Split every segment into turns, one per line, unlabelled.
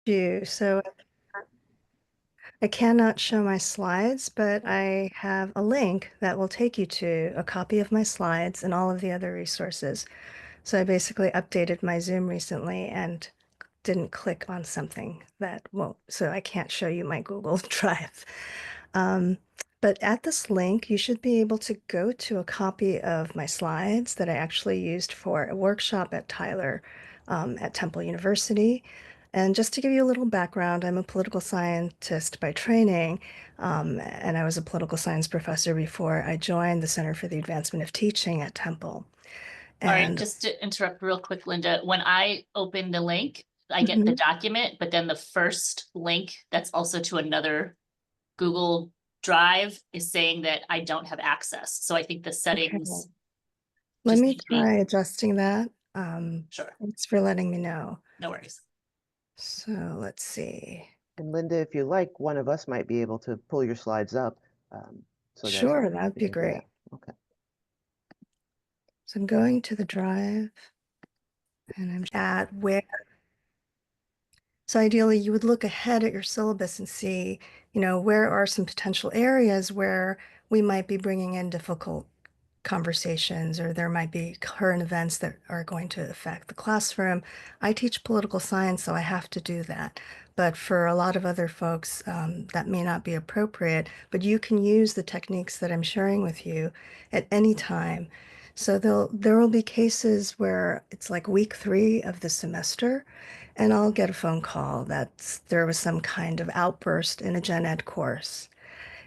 you. So I cannot show my slides, but I have a link that will take you to a copy of my slides and all of the other resources. So I basically updated my Zoom recently and didn't click on something that won't, so I can't show you my Google Drive. Um, but at this link, you should be able to go to a copy of my slides that I actually used for a workshop at Tyler at Temple University. And just to give you a little background, I'm a political scientist by training, and I was a political science professor before I joined the Center for the Advancement of Teaching at Temple.
All right,
And
just to interrupt real quick, Linda, when I open the link, I get the
Mhm.
document, but then the first link that's also to another Google Drive is saying that I don't have access. So I think the
Okay,
settings
let
just
me
need to be
try adjusting that.
sure.
Thanks for letting me know.
No worries.
So let's see.
And Linda, if you like, one of us might be able to pull your slides up so that
Sure, that'd
we
be
can, yeah,
great.
okay.
So I'm going to the drive and I'm at where. So ideally, you would look ahead at your syllabus and see, where are some potential areas where we might be bringing in difficult conversations, or there might be current events that are going to affect the classroom. I teach political science, so I have to do that. But for a lot of other folks, that may not be appropriate, but you can use the techniques that I'm sharing with you at any time. So there will be cases where it's like week 3 of the semester, and I'll get a phone call that there was some kind of outburst in a gen ed course.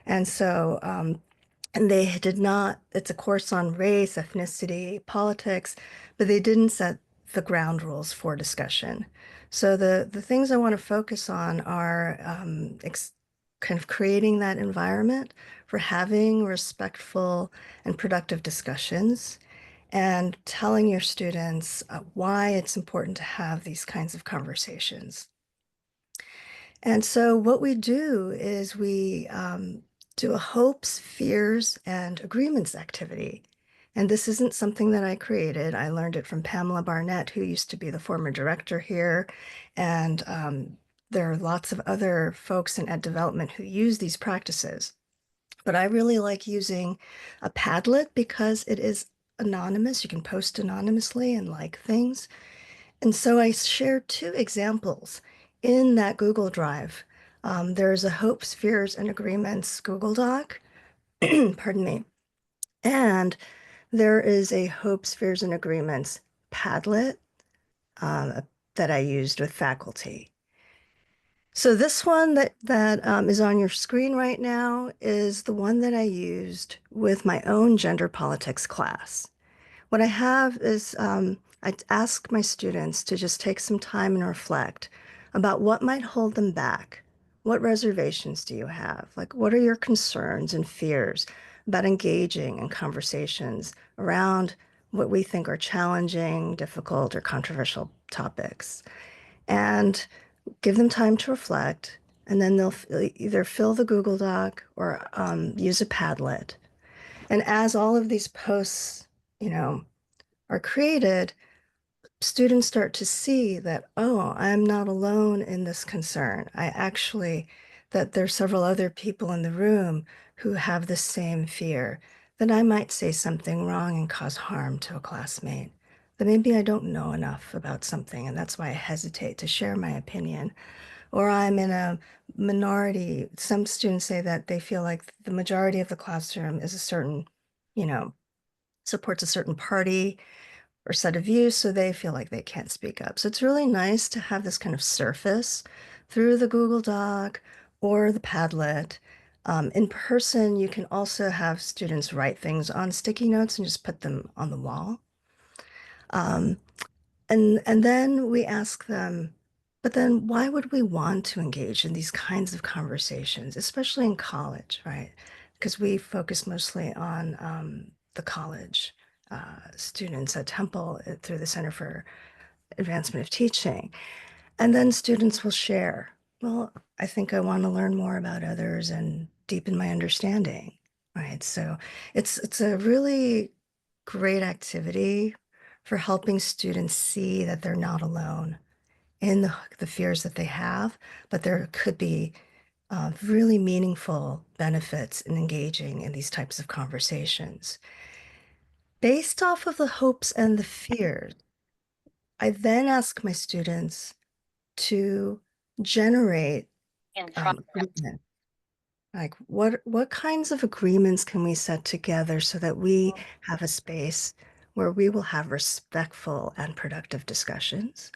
And so and they did not, it's a course on race, ethnicity, politics, but they didn't set the ground rules for discussion. So the things I want to focus on are kind of creating that environment for having respectful and productive discussions and telling your students why it's important to have these kinds of conversations. And so what we do is we do a hopes, fears, and agreements activity. And this isn't something that I created. I learned it from Pamela Barnett, who used to be the former director here. And there are lots of other folks in ed development who use these practices. But I really like using a Padlet because it is anonymous. You can post anonymously and like things. And so I shared 2 examples in that Google Drive. There's a hopes, fears, and agreements Google Doc, pardon me, and there is a hopes, fears, and agreements Padlet that I used with faculty. So this one that is on your screen right now is the one that I used with my own gender politics class. What I have is I ask my students to just take some time and reflect about what might hold them back. What reservations do you have? Like, what are your concerns and fears about engaging in conversations around what we think are challenging, difficult, or controversial topics? And give them time to reflect, and then they'll either fill the Google Doc or use a Padlet. And as all of these posts, are created, students start to see that, oh, I'm not alone in this concern. That there's several other people in the room who have the same fear, that I might say something wrong and cause harm to a classmate, that maybe I don't know enough about something, and that's why I hesitate to share my opinion. Or I'm in a minority. Some students say that they feel like the majority of the classroom is a certain, you know, supports a certain party or set of views, so they feel like they can't speak up. So it's really nice to have this kind of surface through the Google Doc or the Padlet. In person, you can also have students write things on sticky notes and just put them on the wall. Um, and then we ask them, but then why would we want to engage in these kinds of conversations, especially in college, right? Because we focus mostly on the college students at Temple through the Center for Advancement of Teaching. And then students will share, well, I think I want to learn more about others and deepen my understanding, right? So it's a really great activity for helping students see that they're not alone in the fears that they have, but there could be really meaningful benefits in engaging in these types of conversations. Based off of the hopes and the fears, I then ask my students to generate agreement. Like what kinds of agreements can we set together so that we have a space where we will have respectful and productive discussions?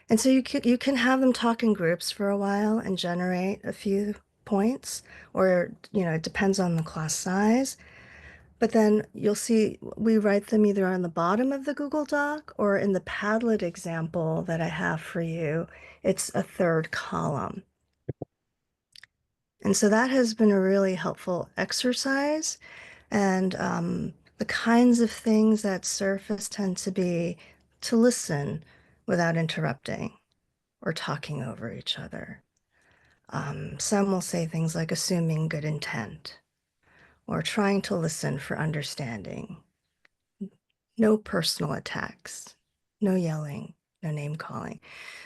And so you can have them talk in groups for a while and generate a few points, or it depends on the class size. But then you'll see we write them either on the bottom of the Google Doc or in the Padlet example that I have for you, it's a third column. And so that has been a really helpful exercise. And the kinds of things that surface tend to be to listen without interrupting or talking over each other. Some will say things like assuming good intent or trying to listen for understanding. No personal attacks, no yelling, no name calling.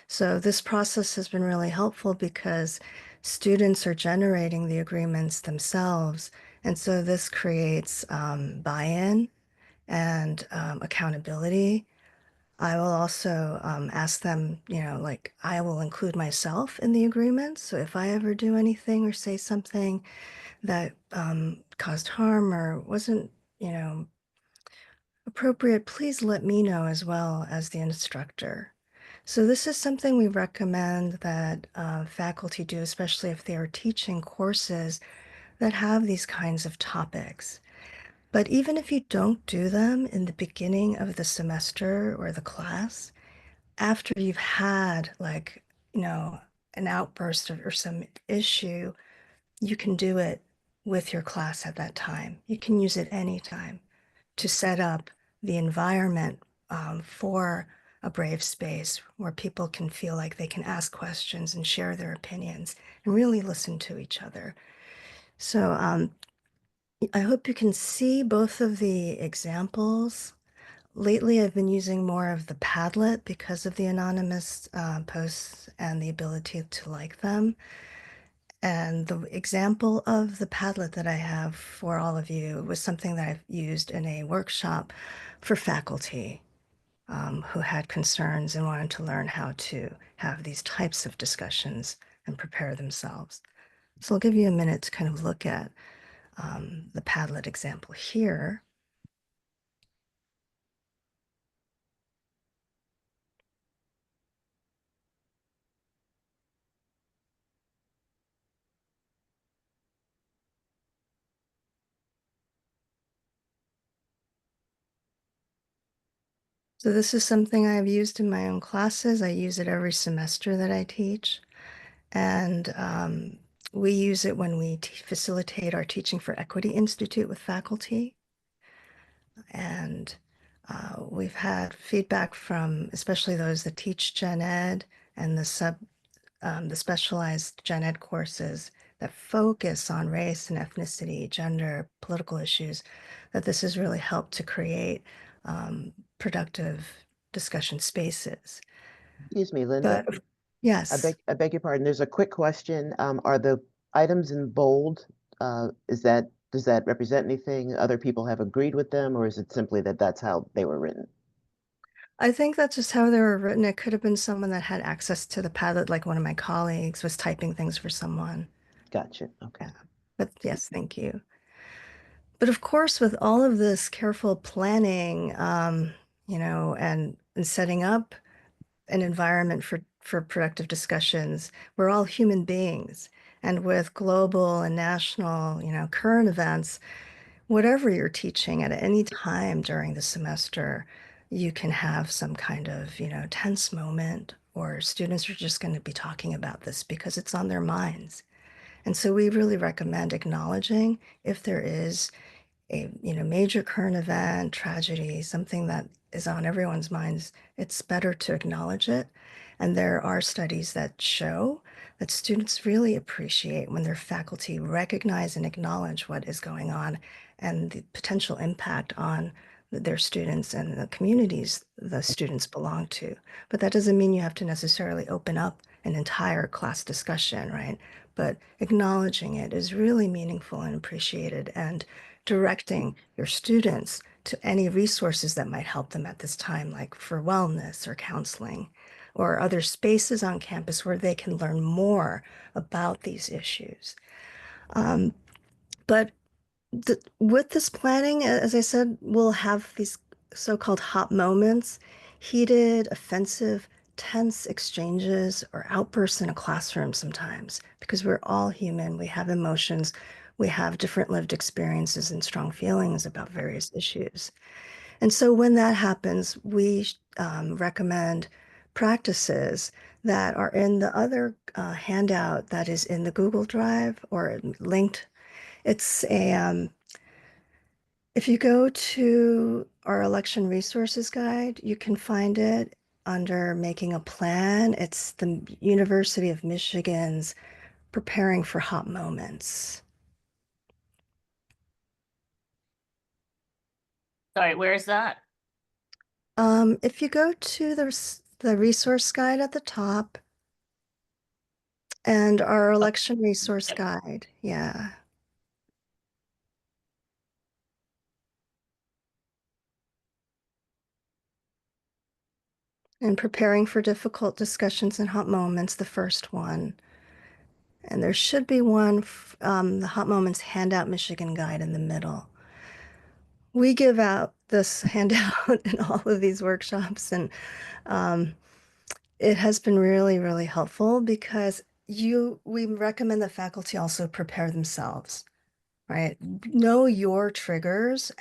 So this process has been really helpful because students are generating the agreements themselves. And so this creates buy-in and accountability. I will also ask them, like I will include myself in the agreement. So if I ever do anything or say something that caused harm or wasn't, appropriate, please let me know as well as the instructor. So this is something we recommend that faculty do, especially if they are teaching courses that have these kinds of topics. But even if you don't do them in the beginning of the semester or the class, after you've had like, an outburst or some issue, you can do it with your class at that time. You can use it anytime to set up the environment for a brave space where people can feel like they can ask questions and share their opinions and really listen to each other. So I hope you can see both of the examples. Lately, I've been using more of the Padlet because of the anonymous posts and the ability to like them. And the example of the Padlet that I have for all of you was something that I've used in a workshop for faculty who had concerns and wanted to learn how to have these types of discussions and prepare themselves. So I'll give you a minute to kind of look at the Padlet example here. So this is something I've used in my own classes. I use it every semester that I teach. And we use it when we facilitate our Teaching for Equity Institute with faculty. And we've had feedback from especially those that teach Gen Ed and the specialized Gen Ed courses that focus on race and ethnicity, gender, political issues, that this has really helped to create productive discussion spaces.
Excuse me, Linda.
But yes,
I beg your pardon. There's a quick question. Are the items in bold, does that represent anything? Other people have agreed with them, or is it simply that that's how they were written?
I think that's just how they were written. It could have been someone that had access to the Padlet, like one of my colleagues was typing things for someone.
Gotcha. Okay.
Yeah. But yes, thank you. But of course, with all of this careful planning, and setting up an environment for productive discussions, we're all human beings. And with global and national, current events, whatever you're teaching at any time during the semester, you can have some kind of, tense moment, or students are just going to be talking about this because it's on their minds. And so we really recommend acknowledging if there is a major current event, tragedy, something that is on everyone's minds, it's better to acknowledge it. And there are studies that show that students really appreciate when their faculty recognize and acknowledge what is going on and the potential impact on their students and the communities the students belong to. But that doesn't mean you have to necessarily open up an entire class discussion, right? But acknowledging it is really meaningful and appreciated, and directing your students to any resources that might help them at this time, like for wellness or counseling or other spaces on campus where they can learn more about these issues. But with this planning, as I said, we'll have these so-called hot moments, heated, offensive, tense exchanges or outbursts in a classroom sometimes, because we're all human. We have emotions. We have different lived experiences and strong feelings about various issues. And so when that happens, we recommend practices that are in the other handout that is in the Google Drive or linked. It's a if you go to our election resources guide, you can find it under making a plan. It's the University of Michigan's preparing for hot moments.
Sorry, where is that?
If you go to the resource guide at the top and our election resource
Yep.
guide, yeah. And preparing for difficult discussions and hot moments, the first one. And there should be one, the Hot Moments Handout Michigan Guide in the middle. We give out this handout in all of these workshops, and um, it has been really, really helpful because we recommend the faculty also prepare themselves, right? Know your triggers,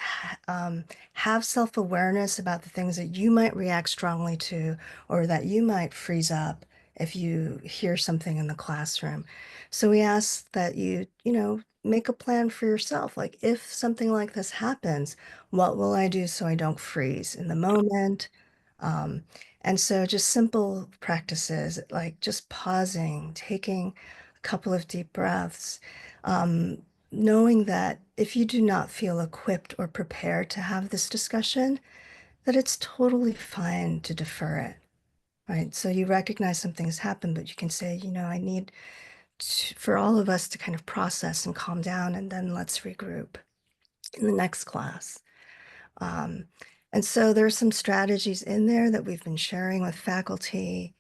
have self-awareness about the things that you might react strongly to or that you might freeze up if you hear something in the classroom. So we ask that you make a plan for yourself. Like if something like this happens, what will I do so I don't freeze in the moment? Um, and so just simple practices like just pausing, taking a couple of deep breaths, knowing that if you do not feel equipped or prepared to have this discussion, that it's totally fine to defer it, right? So you recognize something has happened, but you can say, I need for all of us to kind of process and calm down, and then let's regroup in the next class. Um, and so there's some strategies in there that we've been sharing with faculty,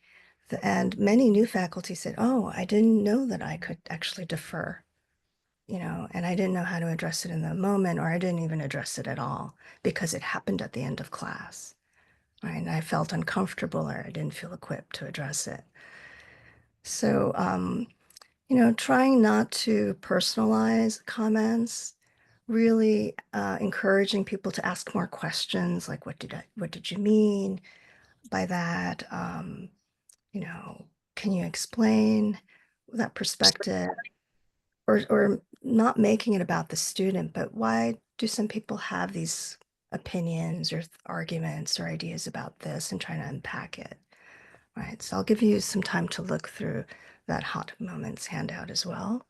and many new faculty said, oh, I didn't know that I could actually defer, and I didn't know how to address it in the moment, or I didn't even address it at all because it happened at the end of class, right? And I felt uncomfortable or I didn't feel equipped to address it. So, trying not to personalize comments, really encouraging people to ask more questions like, what did you mean by that? Can you explain that perspective? Or not making it about the student, but why do some people have these opinions or arguments or ideas about this, and trying to unpack it, right? So I'll give you some time to look through that hot moments handout as well.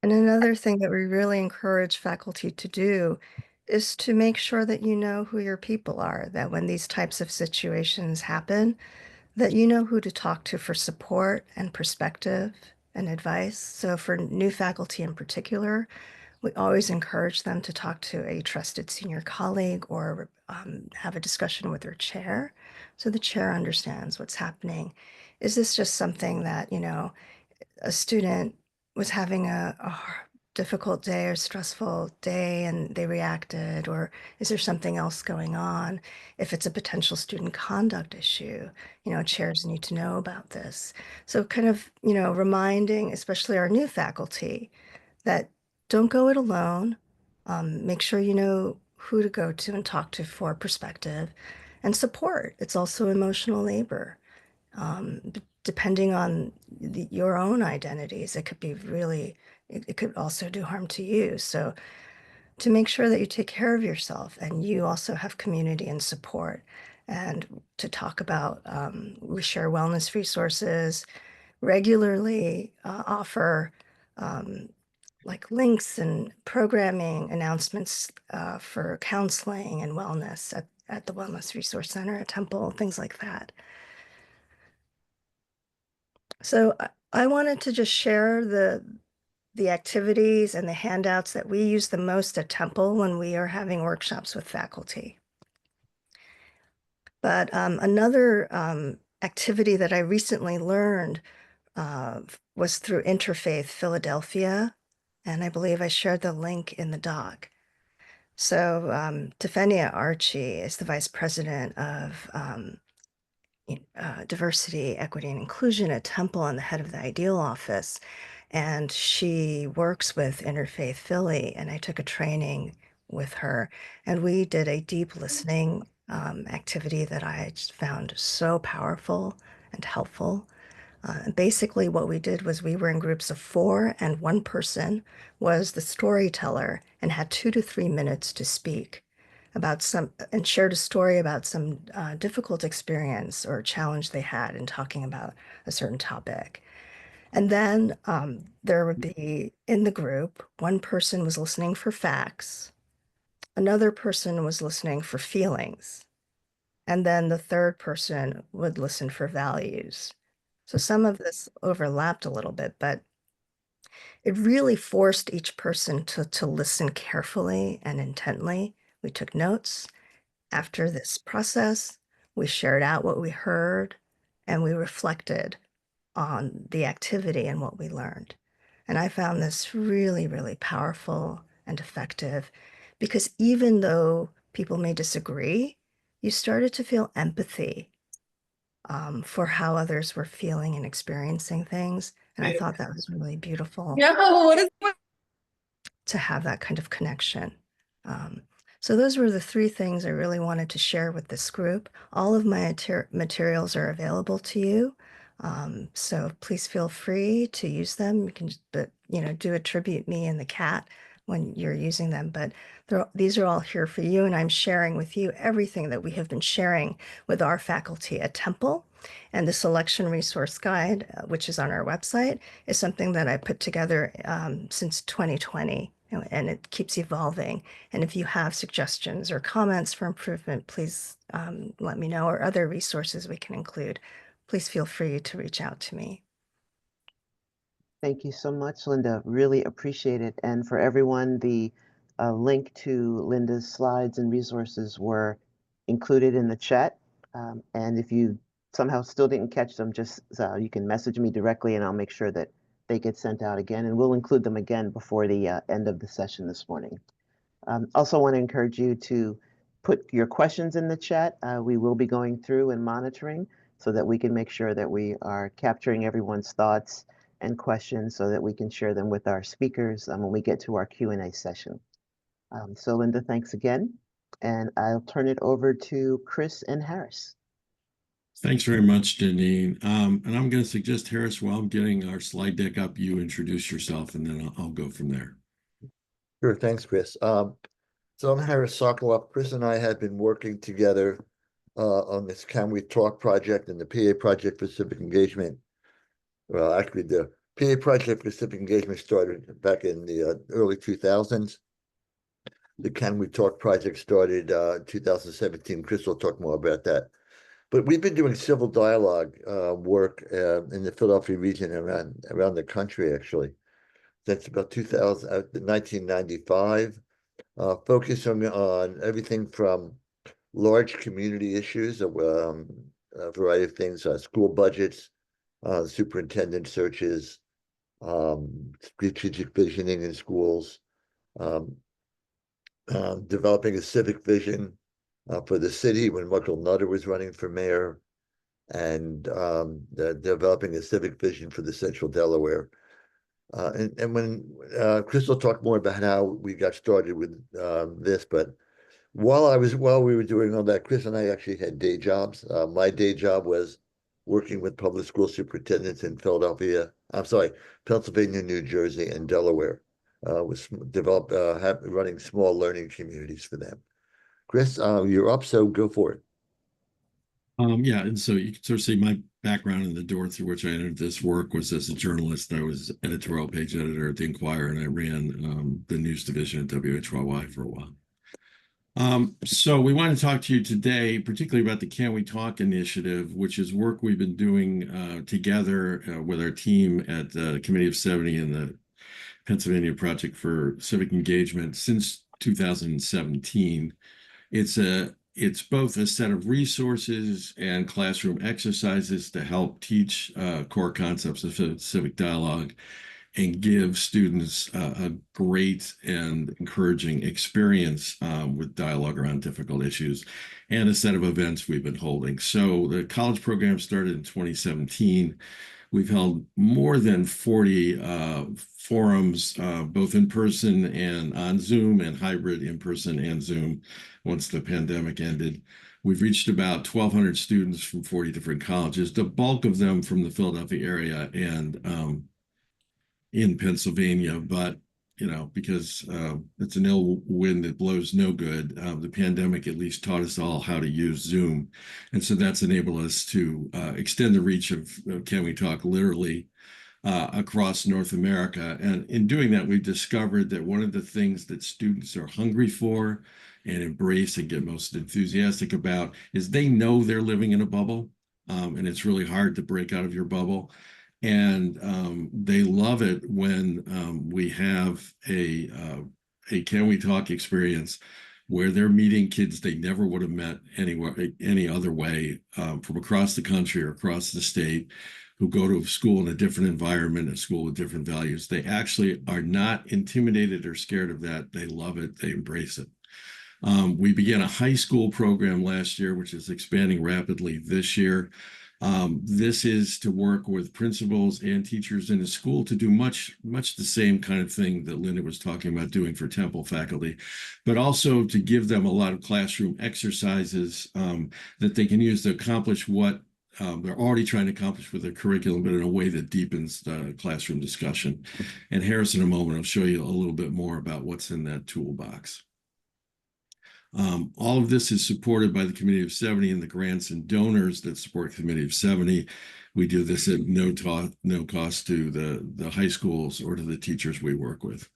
And another thing that we really encourage faculty to do is to make sure that you know who your people are, that when these types of situations happen, that you know who to talk to for support and perspective and advice. So for new faculty in particular, we always encourage them to talk to a trusted senior colleague or have a discussion with their chair so the chair understands what's happening. Is this just something that, a student was having a difficult day or stressful day and they reacted, or is there something else going on? If it's a potential student conduct issue, chairs need to know about this. So kind of, reminding, especially our new faculty, that don't go it alone. Make sure you know who to go to and talk to for perspective and support. It's also emotional labor. Depending on your own identities, it could be really, it could also do harm to you. So to make sure that you take care of yourself and you also have community and support. And to talk about, we share wellness resources, regularly offer like links and programming announcements for counseling and wellness at the Wellness Resource Center at Temple, things like that. So I wanted to just share the activities and the handouts that we use the most at Temple when we are having workshops with faculty. But another activity that I recently learned was through Interfaith Philadelphia, and I believe I shared the link in the doc. So Tefenia Archie is the vice president of diversity, equity, and inclusion at Temple and the head of the Ideal office. And she works with Interfaith Philly, and I took a training with her, and we did a deep listening activity that I just found so powerful and helpful. Basically, what we did was we were in groups of 4, and one person was the storyteller and had 2 to 3 minutes to speak about some and shared a story about some difficult experience or challenge they had in talking about a certain topic. And then there would be in the group, one person was listening for facts, another person was listening for feelings, and then the third person would listen for values. So some of this overlapped a little bit, but it really forced each person to listen carefully and intently. We took notes. After this process, we shared out what we heard and we reflected on the activity and what we learned. And I found this really, really powerful and effective because even though people may disagree, you started to feel empathy for how others were feeling and experiencing things. And I thought that was really beautiful to have that kind of connection. Um, so those were the 3 things I really wanted to share with this group. All of my materials are available to you. So please feel free to use them. You can, but do attribute me and the cat when you're using them. But these are all here for you, and I'm sharing with you everything that we have been sharing with our faculty at Temple. And the selection resource guide, which is on our website, is something that I put together since 2020, and it keeps evolving. And if you have suggestions or comments for improvement, please let me know, or other resources we can include. Please feel free to reach out to me.
Thank you so much, Linda. Really appreciate it. And for everyone, the link to Linda's slides and resources were included in the chat. And if you somehow still didn't catch them, just you can message me directly and I'll make sure that they get sent out again. And we'll include them again before the end of the session this morning. Also want to encourage you to put your questions in the chat. We will be going through and monitoring so that we can make sure that we are capturing everyone's thoughts and questions so that we can share them with our speakers when we get to our Q&A session. So Linda, thanks again. And I'll turn it over to Chris and Harris.
Thanks very much, Janine. And I'm going to suggest, Harris, while I'm getting our slide deck up, you introduce yourself, and then I'll go from there.
Sure, thanks, Chris. So I'm Harris Sokoloff. Chris and I have been working together on this Can We Talk project and the PA project for civic engagement. Well, actually, the PA project for civic engagement started back in the early 2000s. The Can We Talk project started 2017. Chris will talk more about that. But we've been doing civil dialogue work in the Philadelphia region and around the country, actually, since about 1995, focusing on everything from large community issues, a variety of things, school budgets, superintendent searches, strategic visioning in schools, developing a civic vision for the city when Michael Nutter was running for mayor, and developing a civic vision for the Central Delaware. And when Chris will talk more about how we got started with this, but while we were doing all that, Chris and I actually had day jobs. My day job was working with public school superintendents in Pennsylvania, New Jersey, and Delaware. running small learning communities for them. Chris, you're up, so go for it.
Yeah, and so you can sort of see my background in the door through which I entered this work was as a journalist. I was editorial page editor at the Inquirer, and I ran the news division at WHYY for a while. So we want to talk to you today, particularly about the Can We Talk initiative, which is work we've been doing together with our team at the Committee of 70 and the Pennsylvania Project for Civic Engagement since 2017. It's both a set of resources and classroom exercises to help teach core concepts of civic dialogue and give students a great and encouraging experience with dialogue around difficult issues, and a set of events we've been holding. So the college program started in 2017. We've held more than 40 forums, both in person and on Zoom, and hybrid in person and Zoom once the pandemic ended. We've reached about 1,200 students from 40 different colleges, the bulk of them from the Philadelphia area and in Pennsylvania. But, you know, because it's an ill wind that blows no good, the pandemic at least taught us all how to use Zoom. And so that's enabled us to extend the reach of Can We Talk literally across North America. And in doing that, we've discovered that one of the things that students are hungry for and embrace and get most enthusiastic about is they know they're living in a bubble, and it's really hard to break out of your bubble. And they love it when we have a Can We Talk experience where they're meeting kids they never would have met anywhere, any other way, from across the country or across the state, who go to school in a different environment, a school with different values. They actually are not intimidated or scared of that. They love it. They embrace it. We began a high school program last year, which is expanding rapidly this year. This is to work with principals and teachers in a school to do much the same kind of thing that Linda was talking about doing for Temple faculty, but also to give them a lot of classroom exercises that they can use to accomplish what they're already trying to accomplish with their curriculum, but in a way that deepens the classroom discussion. And Harris, in a moment, I'll show you a little bit more about what's in that toolbox. All of this is supported by the Committee of 70 and the grants and donors that support Committee of 70. We do this at no cost to the high schools or to the teachers we work with.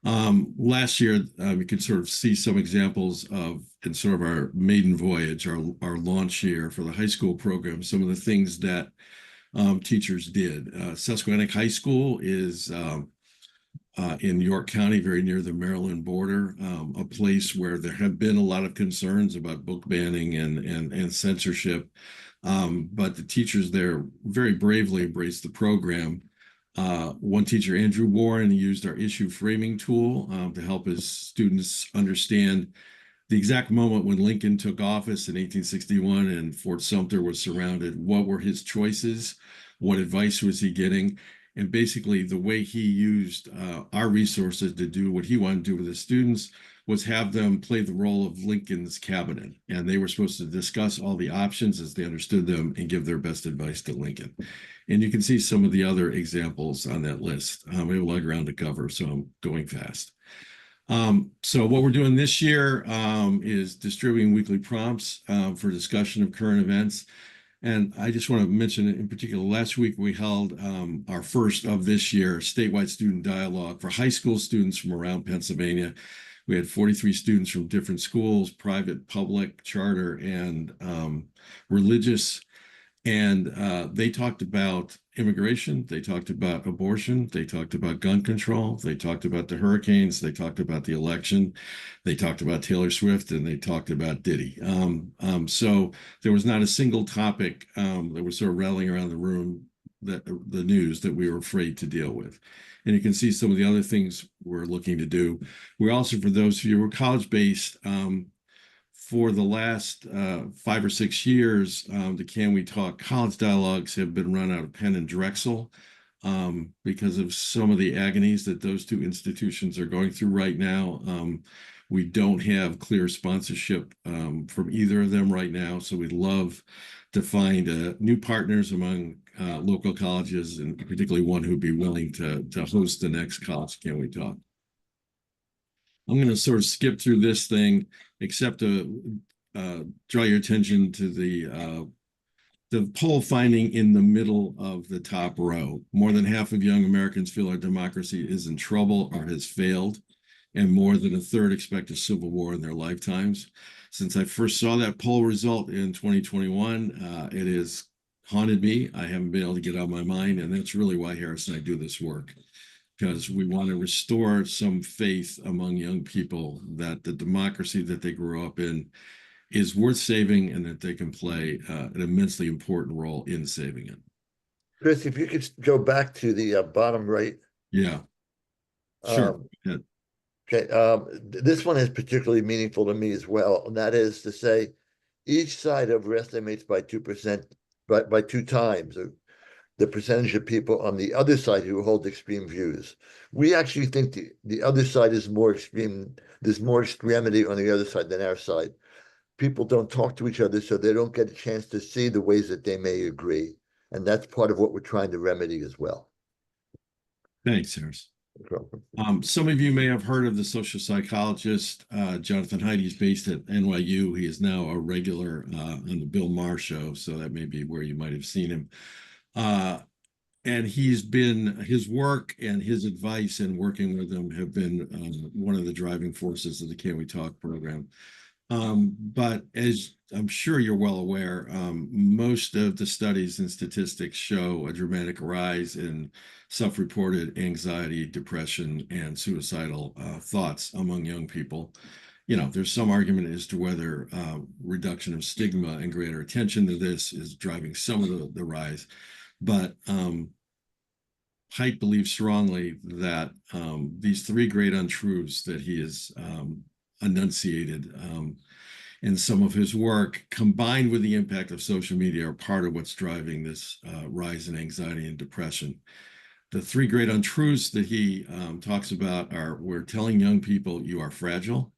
Last year, we could sort of see some examples of, in sort of our maiden voyage, our launch year for the high school program, some of the things that teachers did. Susquehannock High School is in York County, very near the Maryland border, a place where there have been a lot of concerns about book banning and censorship. But the teachers there very bravely embraced the program. One teacher, Andrew Warren, used our issue framing tool to help his students understand the exact moment when Lincoln took office in 1861 and Fort Sumter was surrounded. What were his choices? What advice was he getting? And basically, the way he used our resources to do what he wanted to do with his students was have them play the role of Lincoln's cabinet. And they were supposed to discuss all the options as they understood them and give their best advice to Lincoln. And you can see some of the other examples on that list. We have a lot of ground to cover, so I'm going fast. So what we're doing this year is distributing weekly prompts for discussion of current events. And I just want to mention in particular, last week we held our first of this year statewide student dialogue for high school students from around Pennsylvania. We had 43 students from different schools, private, public, charter, and religious. And they talked about immigration, they talked about abortion, they talked about gun control, they talked about the hurricanes, they talked about the election, they talked about Taylor Swift, and they talked about Diddy. So there was not a single topic that was sort of rattling around the room, that the news, that we were afraid to deal with. And you can see some of the other things we're looking to do. We're also, for those of you who are college-based, for the last 5 or 6 years, the Can We Talk college dialogues have been run out of Penn and Drexel because of some of the agonies that those two institutions are going through right now. We don't have clear sponsorship from either of them right now, so we'd love to find new partners among local colleges, and particularly one who'd be willing to host the next College Can We Talk. I'm going to sort of skip through this thing, except to draw your attention to the poll finding in the middle of the top row. More than half of young Americans feel our democracy is in trouble or has failed, and more than a third expect a civil war in their lifetimes. Since I first saw that poll result in 2021, it has haunted me. I haven't been able to get out of my mind, and that's really why Harris and I do this work, because we want to restore some faith among young people that the democracy that they grew up in is worth saving, and that they can play an immensely important role in saving it.
Chris, if you could go back to the bottom right.
Yeah, sure.
Okay, this one is particularly meaningful to me as well, and that is to say, each side overestimates by 2%, by 2 times the percentage of people on the other side who hold extreme views. We actually think the other side is more extreme. There's more extremity on the other side than our side. People don't talk to each other, so they don't get a chance to see the ways that they may agree. And that's part of what we're trying to remedy as well.
Thanks, Harris. Some of you may have heard of the social psychologist, Jonathan Haidt. He's based at NYU. He is now a regular on the Bill Maher show, so that may be where you might have seen him. And his work and his advice and working with them have been one of the driving forces of the Can We Talk program. But as I'm sure you're well aware, most of the studies and statistics show a dramatic rise in self-reported anxiety, depression, and suicidal thoughts among young people. You know, there's some argument as to whether reduction of stigma and greater attention to this is driving some of the rise. But Haidt believes strongly that these 3 great untruths that he has enunciated in some of his work, combined with the impact of social media, are part of what's driving this rise in anxiety and depression. The 3 great untruths that he talks about are: we're telling young people you are fragile.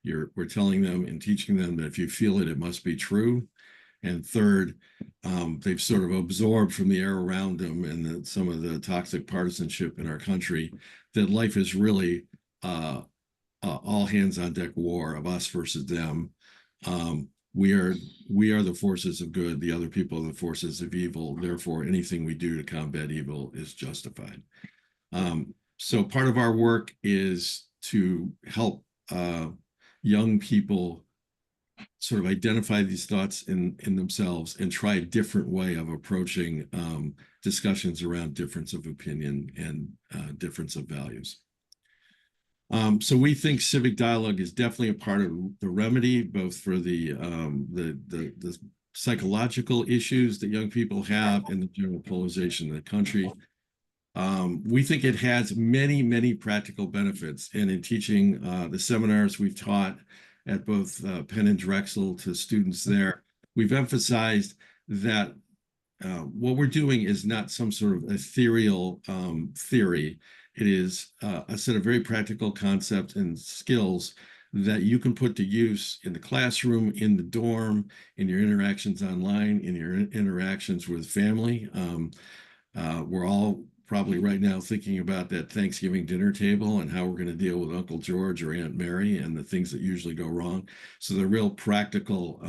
We're telling them and teaching them that if you feel it, it must be true. And third, they've sort of absorbed from the air around them and some of the toxic partisanship in our country that life is really all hands on deck war of us versus them. We are the forces of good. The other people are the forces of evil. Therefore, anything we do to combat evil is justified. So part of our work is to help young people sort of identify these thoughts in themselves and try a different way of approaching discussions around difference of opinion and difference of values. So we think civic dialogue is definitely a part of the remedy, both for the psychological issues that young people have and the general polarization of the country. We think it has many, many practical benefits. And in teaching the seminars we've taught at both Penn and Drexel to students there, we've emphasized that what we're doing is not some sort of ethereal theory. It is a set of very practical concepts and skills that you can put to use in the classroom, in the dorm, in your interactions online, in your interactions with family. We're all probably right now thinking about that Thanksgiving dinner table and how we're going to deal with Uncle George or Aunt Mary and the things that usually go wrong. So they're real practical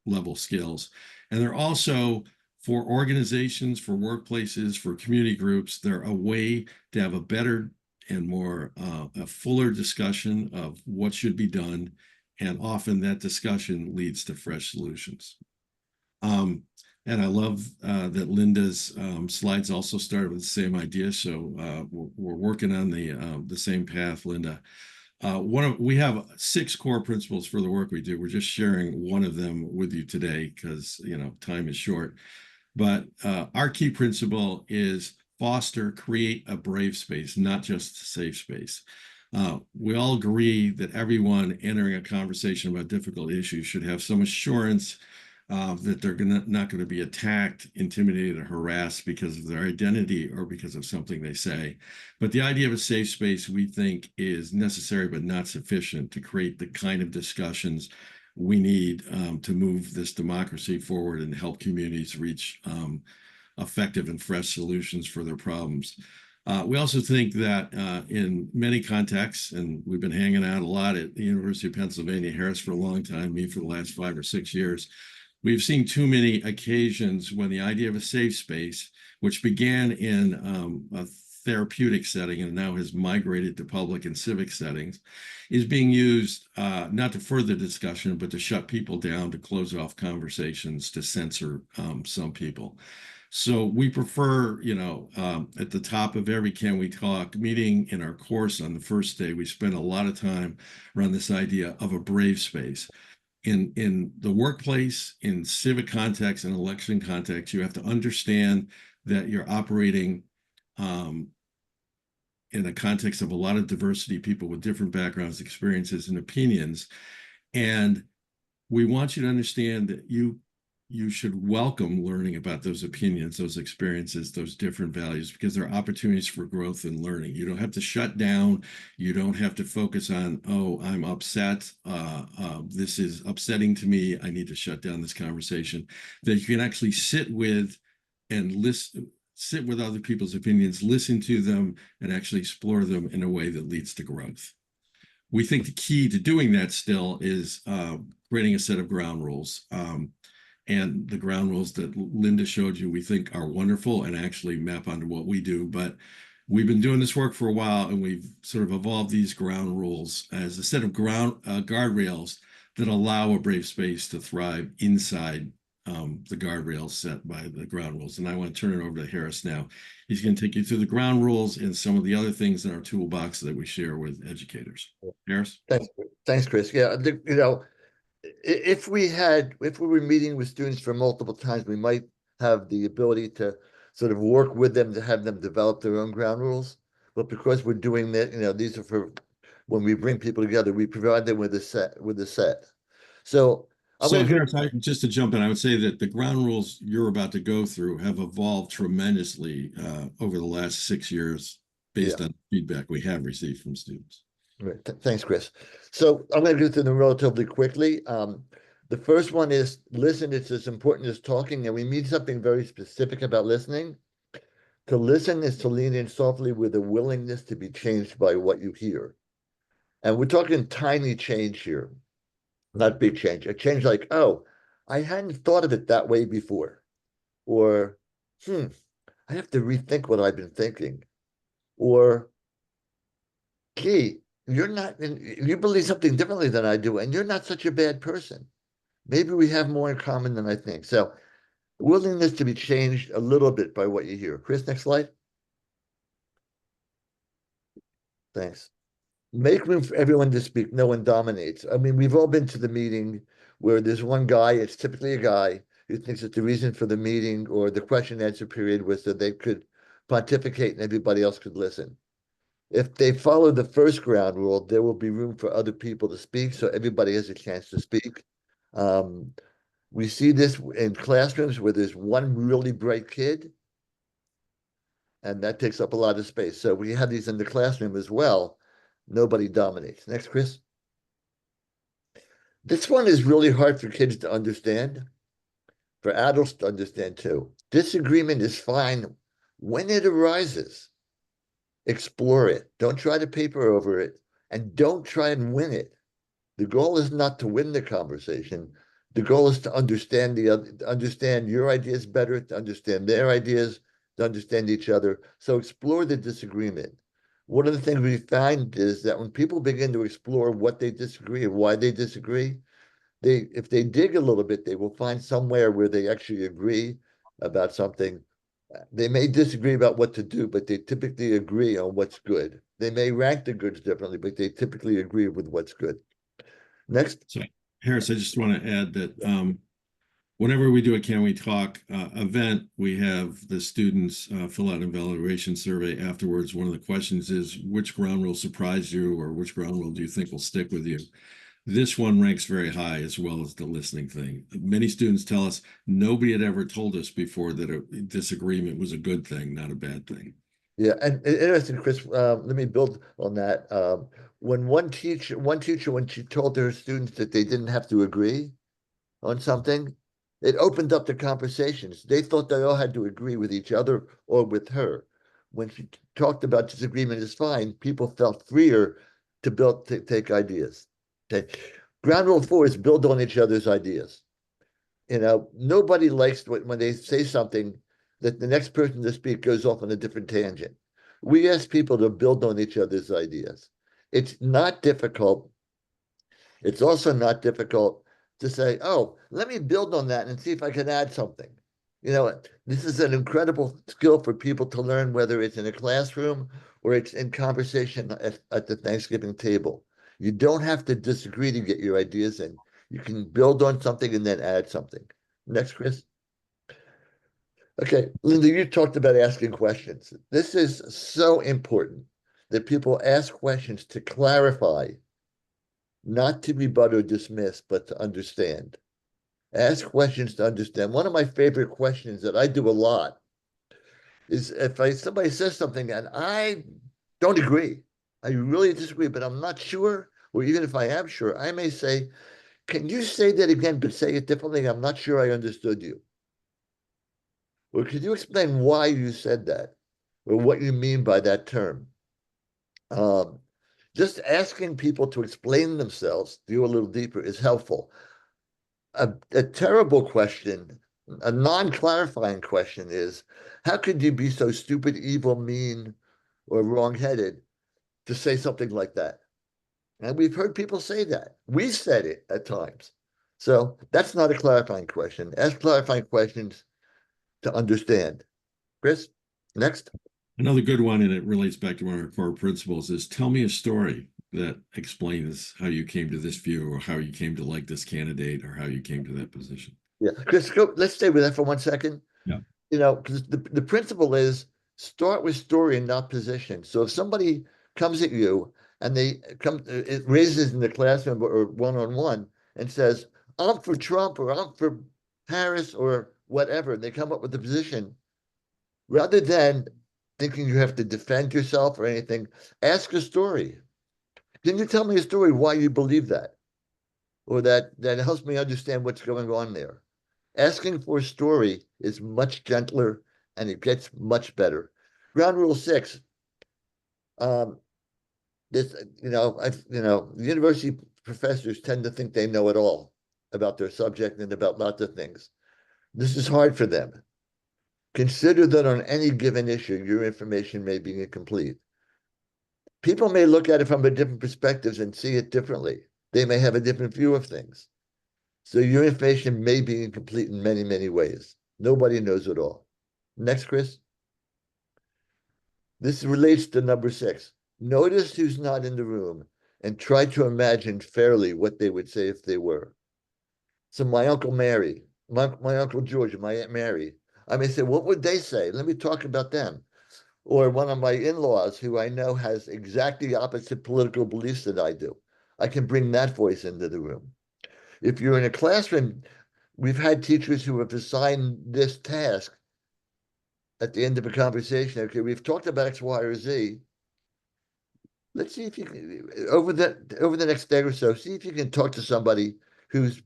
level skills. And they're also, for organizations, for workplaces, for community groups, they're a way to have a better and more a fuller discussion of what should be done. And often that discussion leads to fresh solutions. And I love that Linda's slides also started with the same idea. So we're working on the same path, Linda. We have 6 core principles for the work we do. We're just sharing one of them with you today because, you know, time is short. But our key principle is create a brave space, not just a safe space. We all agree that everyone entering a conversation about difficult issues should have some assurance that they're not going to be attacked, intimidated, or harassed because of their identity or because of something they say. But the idea of a safe space, we think, is necessary but not sufficient to create the kind of discussions we need to move this democracy forward and help communities reach effective and fresh solutions for their problems. We also think that in many contexts, and we've been hanging out a lot at the University of Pennsylvania, Harris for a long time, me for the last 5 or 6 years, we've seen too many occasions when the idea of a safe space, which began in a therapeutic setting and now has migrated to public and civic settings, is being used not to further discussion, but to shut people down, to close off conversations, to censor some people. So we prefer, at the top of every Can We Talk meeting in our course on the first day, we spend a lot of time around this idea of a brave space. In the workplace, in civic context and election context, you have to understand that you're operating in a context of a lot of diversity, people with different backgrounds, experiences, and opinions. And we want you to understand that you should welcome learning about those opinions, those experiences, those different values, because there are opportunities for growth and learning. You don't have to shut down. You don't have to focus on, oh, I'm upset. This is upsetting to me. I need to shut down this conversation. That you can actually sit with and listen, sit with other people's opinions, listen to them, and actually explore them in a way that leads to growth. We think the key to doing that still is creating a set of ground rules. And the ground rules that Linda showed you, we think are wonderful and actually map onto what we do. But we've been doing this work for a while, and we've sort of evolved these ground rules as a set of guardrails that allow a brave space to thrive inside the guardrails set by the ground rules. And I want to turn it over to Harris now. He's going to take you through the ground rules and some of the other things in our toolbox that we share with educators. Harris?
Thanks, Chris. Yeah, if we were meeting with students for multiple times, we might have the ability to sort of work with them to have them develop their own ground rules. But because we're doing that, these are for when we bring people together, we provide them with a set. So
Harris, just to jump in, I would say that the ground rules you're about to go through have evolved tremendously over the last 6 years based on feedback we have received from students.
Right. Thanks, Chris. So I'm going to go through them relatively quickly. The first one is listen. It's as important as talking, and we mean something very specific about listening. To listen is to lean in softly with a willingness to be changed by what you hear. And we're talking tiny change here, not big change. A change like, oh, I hadn't thought of it that way before. Or, I have to rethink what I've been thinking. Or, gee, you believe something differently than I do, and you're not such a bad person. Maybe we have more in common than I think. So willingness to be changed a little bit by what you hear. Chris, next slide. Thanks. Make room for everyone to speak. No one dominates. I mean, we've all been to the meeting where there's one guy, it's typically a guy, who thinks that the reason for the meeting or the question and answer period was so they could pontificate and everybody else could listen. If they follow the first ground rule, there will be room for other people to speak, so everybody has a chance to speak. We see this in classrooms where there's one really bright kid, and that takes up a lot of space. So we have these in the classroom as well. Nobody dominates. Next, Chris. This one is really hard for kids to understand, for adults to understand too. Disagreement is fine when it arises. Explore it. Don't try to paper over it, and don't try and win it. The goal is not to win the conversation. The goal is to understand understand your ideas better, to understand their ideas, to understand each other. So explore the disagreement. One of the things we find is that when people begin to explore what they disagree and why they disagree, if they dig a little bit, they will find somewhere where they actually agree about something. They may disagree about what to do, but they typically agree on what's good. They may rank the goods differently, but they typically agree with what's good. Next.
So, Harris, I just want to add that whenever we do a Can We Talk event, we have the students fill out an evaluation survey afterwards. One of the questions is, which ground rule surprised you, or which ground rule do you think will stick with you? This one ranks very high as well as the listening thing. Many students tell us nobody had ever told us before that a disagreement was a good thing, not a bad thing.
Yeah, and interesting, Chris. Let me build on that. When one teacher, when she told her students that they didn't have to agree on something, it opened up the conversations. They thought they all had to agree with each other or with her. When she talked about disagreement is fine, people felt freer to take ideas. Okay. Ground rule 4 is build on each other's ideas. Nobody likes when they say something that the next person to speak goes off on a different tangent. We ask people to build on each other's ideas. It's not difficult. It's also not difficult to say, oh, let me build on that and see if I can add something. This is an incredible skill for people to learn, whether it's in a classroom or it's in conversation at the Thanksgiving table. You don't have to disagree to get your ideas in. You can build on something and then add something. Next, Chris. Okay, Linda, you talked about asking questions. This is so important that people ask questions to clarify, not to rebut or dismiss, but to understand. Ask questions to understand. One of my favorite questions that I do a lot is if somebody says something and I don't agree, I really disagree, but I'm not sure, or even if I am sure, I may say, can you say that again, but say it differently? I'm not sure I understood you. Or could you explain why you said that, or what you mean by that term? Just asking people to explain themselves, to go a little deeper, is helpful. A terrible question, a non-clarifying question is, how could you be so stupid, evil, mean, or wrong-headed to say something like that? And we've heard people say that. We said it at times. So that's not a clarifying question. Ask clarifying questions to understand. Chris, next.
Another good one, and it relates back to one of our core principles, is tell me a story that explains how you came to this view or how you came to like this candidate or how you came to that position.
Yeah, Chris, let's stay with that for 1 second.
Yeah.
Because the principle is start with story and not position. So if somebody comes at you and it raises in the classroom or one-on-one and says, I'm for Trump or I'm for Harris or whatever, and they come up with a position, rather than thinking you have to defend yourself or anything, ask a story. Can you tell me a story why you believe that? Or that helps me understand what's going on there. Asking for a story is much gentler and it gets much better. Ground rule 6. The university professors tend to think they know it all about their subject and about lots of things. This is hard for them. Consider that on any given issue, your information may be incomplete. People may look at it from a different perspectives and see it differently. They may have a different view of things. So your information may be incomplete in many, many ways. Nobody knows it all. Next, Chris. This relates to number 6. Notice who's not in the room and try to imagine fairly what they would say if they were. So my Uncle Mary, my Uncle George, and my Aunt Mary, I may say, what would they say? Let me talk about them. Or one of my in-laws who I know has exactly the opposite political beliefs that I do. I can bring that voice into the room. If you're in a classroom, we've had teachers who have assigned this task at the end of a conversation. Okay, we've talked about X, Y, or Z. Let's see if you can, over the next day or so, see if you can talk to somebody whose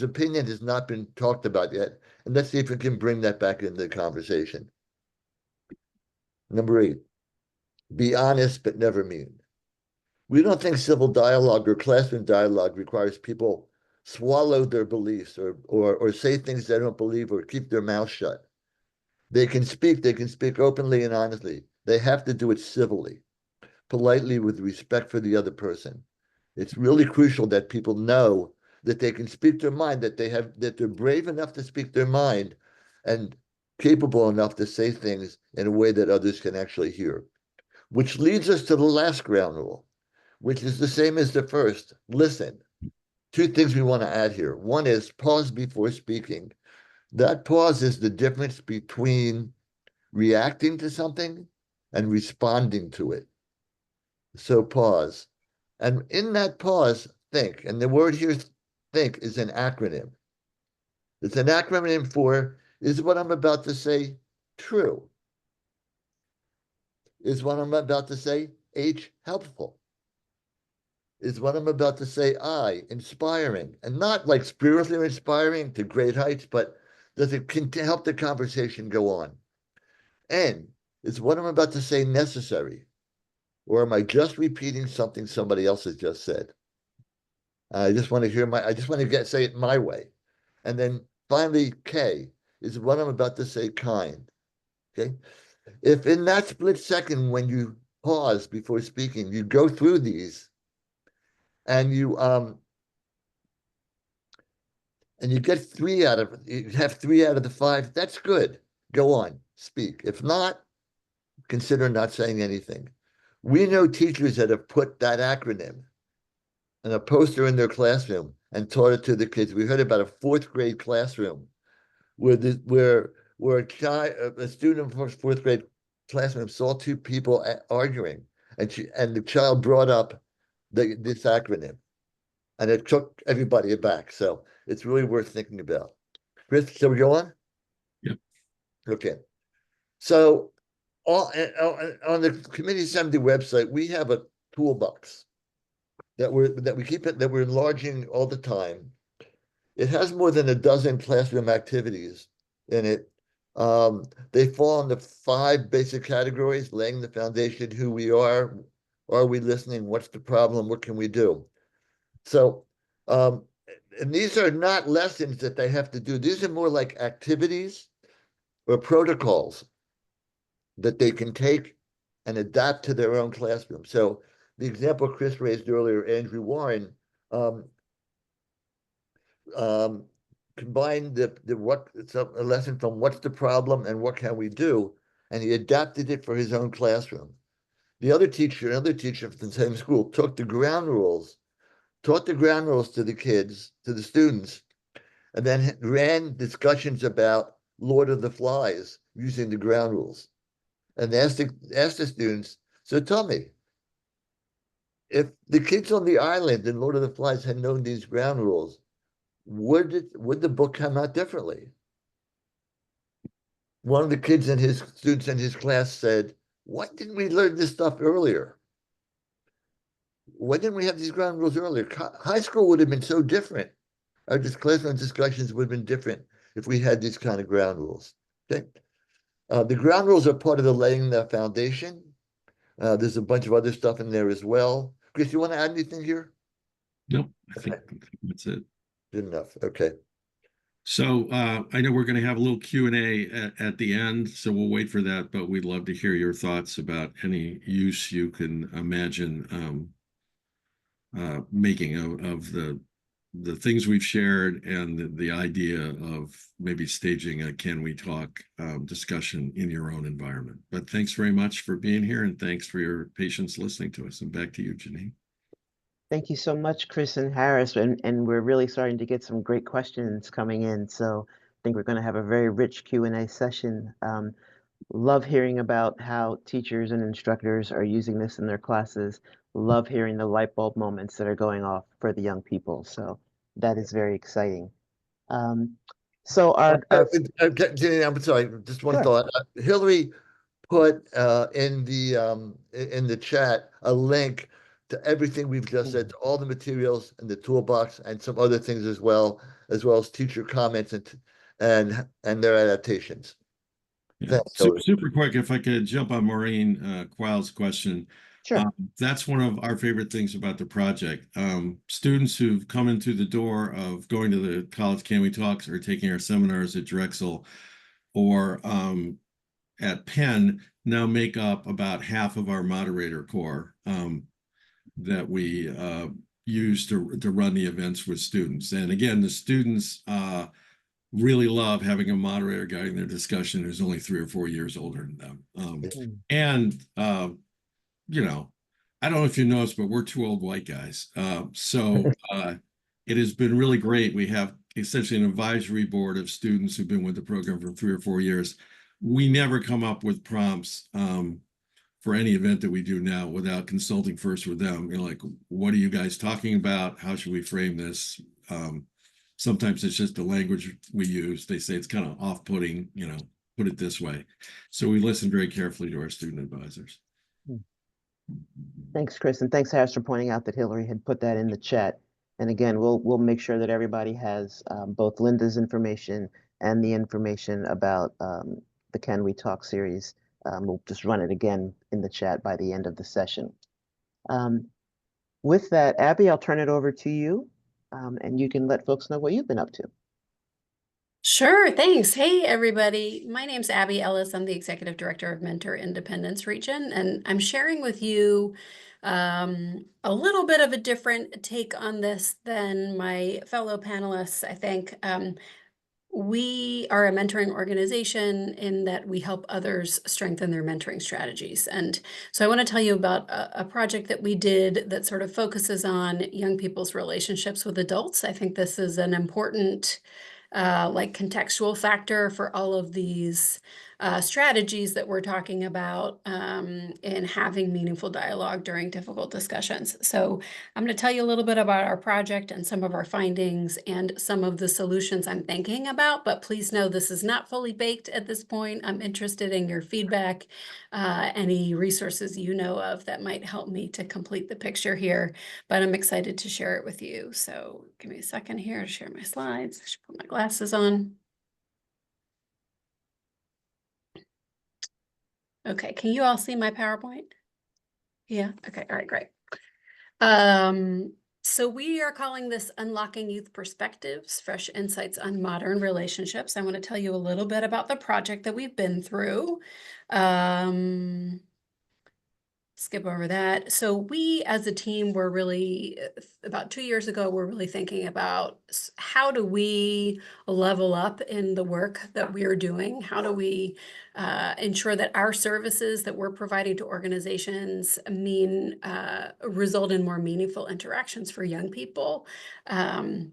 opinion has not been talked about yet. And let's see if we can bring that back into the conversation. Number 8, be honest but never mean. We don't think civil dialogue or classroom dialogue requires people swallow their beliefs or say things they don't believe or keep their mouth shut. They can speak openly and honestly. They have to do it civilly, politely, with respect for the other person. It's really crucial that people know that they can speak their mind, that they're brave enough to speak their mind and capable enough to say things in a way that others can actually hear. Which leads us to the last ground rule, which is the same as the first. Listen. 2 things we want to add here. One is pause before speaking. That pause is the difference between reacting to something and responding to it. So pause. And in that pause, think, and the word here, think, is an acronym. It's an acronym for, is what I'm about to say true? Is what I'm about to say H, helpful? Is what I'm about to say I, inspiring? And not like spiritually inspiring to great heights, but does it help the conversation go on? N, is what I'm about to say necessary? Or am I just repeating something somebody else has just said? I just want to say it my way. And then finally, K, is what I'm about to say kind? Okay. If in that split second when you pause before speaking, you go through these and you get you have 3 out of the 5, that's good. Go on, speak. If not, consider not saying anything. We know teachers that have put that acronym and a poster in their classroom and taught it to the kids. We heard about a 4th grade classroom where a student from 4th grade classroom saw 2 people arguing, and the child brought up this acronym, and it took everybody aback. So it's really worth thinking about. Chris, shall we go on?
Yep.
Okay. So on the Committee Assembly website, we have a toolbox that we're enlarging all the time. It has more than a dozen classroom activities in it. They fall into 5 basic categories: laying the foundation, who we are we listening, what's the problem, what can we do? So, and these are not lessons that they have to do. These are more like activities or protocols that they can take and adapt to their own classroom. So the example Chris raised earlier, Andrew Warren, combined a lesson from what's the problem and what can we do, and he adapted it for his own classroom. Another teacher from the same school, taught the ground rules to the kids, to the students, and then ran discussions about Lord of the Flies using the ground rules, and asked the students, so tell me, if the kids on the island in Lord of the Flies had known these ground rules, would the book come out differently? One of the students in his class said, why didn't we learn this stuff earlier? Why didn't we have these ground rules earlier? High school would have been so different. Our classroom discussions would have been different if we had these kind of ground rules. Okay. The ground rules are part of the laying the foundation. There's a bunch of other stuff in there as well. Chris, you want to add anything here?
Nope, I think that's it.
Good enough. Okay.
So I know we're going to have a little Q&A at the end, so we'll wait for that, but we'd love to hear your thoughts about any use you can imagine making of the things we've shared, and the idea of maybe staging a Can We Talk discussion in your own environment. But thanks very much for being here, and thanks for your patience listening to us. And back to you, Janine.
Thank you so much, Chris and Harris. And we're really starting to get some great questions coming in. So I think we're going to have a very rich Q&A session. Love hearing about how teachers and instructors are using this in their classes. Love hearing the light bulb moments that are going off for the young people. So that is very exciting. So
Jenny, I'm sorry, just one
Sure.
thought. Hillary put in the chat a link to everything we've just said, to all the materials in the toolbox and some other things as well as teacher comments and their adaptations.
Yeah.
Thanks,
Super quick, if I could jump on Maureen Qual's question.
Sure.
That's one of our favorite things about the project. Students who've come in through the door of going to the College Can We Talks or taking our seminars at Drexel or at Penn now make up about half of our moderator corps that we use to run the events with students. And again, the students really love having a moderator guiding their discussion who's only 3 or 4 years older than them. And you know, I don't know if you noticed, but we're 2 old white guys. So it has been really great. We have essentially an advisory board of students who've been with the program for 3 or 4 years. We never come up with prompts for any event that we do now without consulting first with them. You know, like, what are you guys talking about? How should we frame this? Sometimes it's just the language we use. They say it's kind of off-putting, you know, put it this way. So we listen very carefully to our student advisors.
Thanks, Chris, and thanks, Harris, for pointing out that Hillary had put that in the chat. And again, we'll make sure that everybody has both Linda's information and the information about the Can We Talk series. We'll just run it again in the chat by the end of the session. With that, Abby, I'll turn it over to you, and you can let folks know what you've been up to.
Sure, thanks. Hey, everybody. My name's Abby Ellis. I'm the Executive Director of Mentor Independence Region, and I'm sharing with you a little bit of a different take on this than my fellow panelists, I think. We are a mentoring organization in that we help others strengthen their mentoring strategies. And so I want to tell you about a project that we did that sort of focuses on young people's relationships with adults. I think this is an important contextual factor for all of these strategies that we're talking about in having meaningful dialogue during difficult discussions. So I'm going to tell you a little bit about our project and some of our findings and some of the solutions I'm thinking about, but please know this is not fully baked at this point. I'm interested in your feedback, any resources you know of that might help me to complete the picture here, but I'm excited to share it with you. So give me a second here to share my slides. I should put my glasses on. Okay, can you all see my PowerPoint? Yeah, okay, all right, great. So we are calling this Unlocking Youth Perspectives, Fresh Insights on Modern Relationships. I want to tell you a little bit about the project that we've been through. Skip over that. So we as a team were really, about 2 years ago, we're really thinking about how do we level up in the work that we're doing? How do we ensure that our services that we're providing to organizations result in more meaningful interactions for young people? And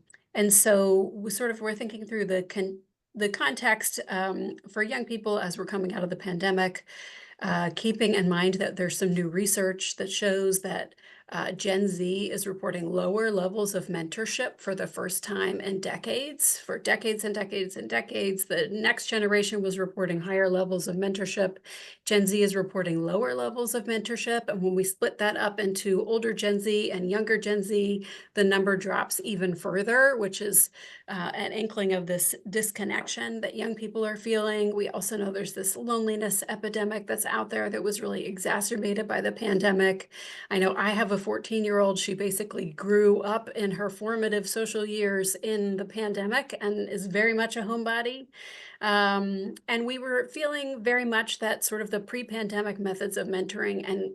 so we're thinking through the context for young people as we're coming out of the pandemic. Keeping in mind that there's some new research that shows that Gen Z is reporting lower levels of mentorship for the first time in decades. For decades and decades and decades, the next generation was reporting higher levels of mentorship. Gen Z is reporting lower levels of mentorship. And when we split that up into older Gen Z and younger Gen Z, the number drops even further, which is an inkling of this disconnection that young people are feeling. We also know there's this loneliness epidemic that's out there that was really exacerbated by the pandemic. I know I have a 14-year-old. She basically grew up in her formative social years in the pandemic and is very much a homebody. And we were feeling very much that sort of the pre-pandemic methods of mentoring, and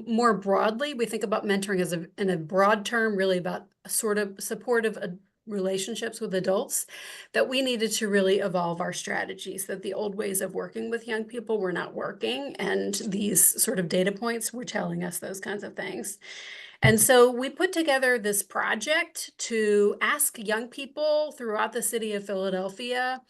more broadly, we think about mentoring as in a broad term, really about sort of supportive relationships with adults, that we needed to really evolve our strategies, that the old ways of working with young people were not working. And these sort of data points were telling us those kinds of things. And so we put together this project to ask young people throughout the city of Philadelphia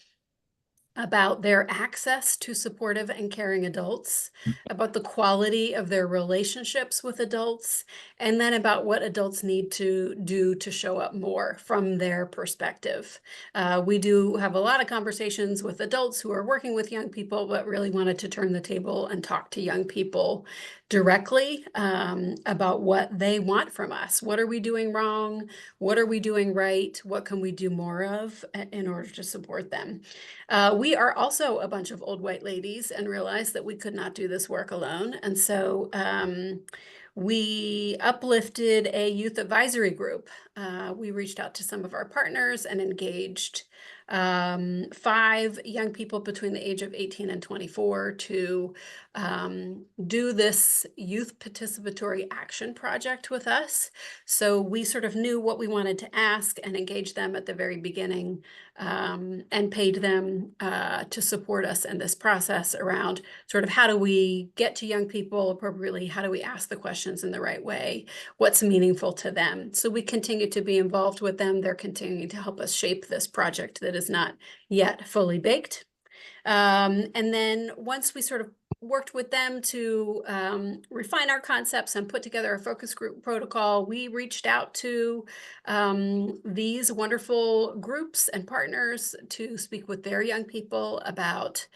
about their access to supportive and caring adults, about the quality of their relationships with adults, and then about what adults need to do to show up more from their perspective. We do have a lot of conversations with adults who are working with young people, but really wanted to turn the table and talk to young people directly about what they want from us. What are we doing wrong? What are we doing right? What can we do more of in order to support them? We are also a bunch of old white ladies and realized that we could not do this work alone. And so we uplifted a youth advisory group. We reached out to some of our partners and engaged 5 young people between the age of 18 and 24 to do this youth participatory action project with us. So we sort of knew what we wanted to ask and engaged them at the very beginning, and paid them to support us in this process around sort of how do we get to young people appropriately? How do we ask the questions in the right way? What's meaningful to them? So we continue to be involved with them. They're continuing to help us shape this project that is not yet fully baked. And then once we sort of worked with them to refine our concepts and put together a focus group protocol. We reached out to these wonderful groups and partners to speak with their young people about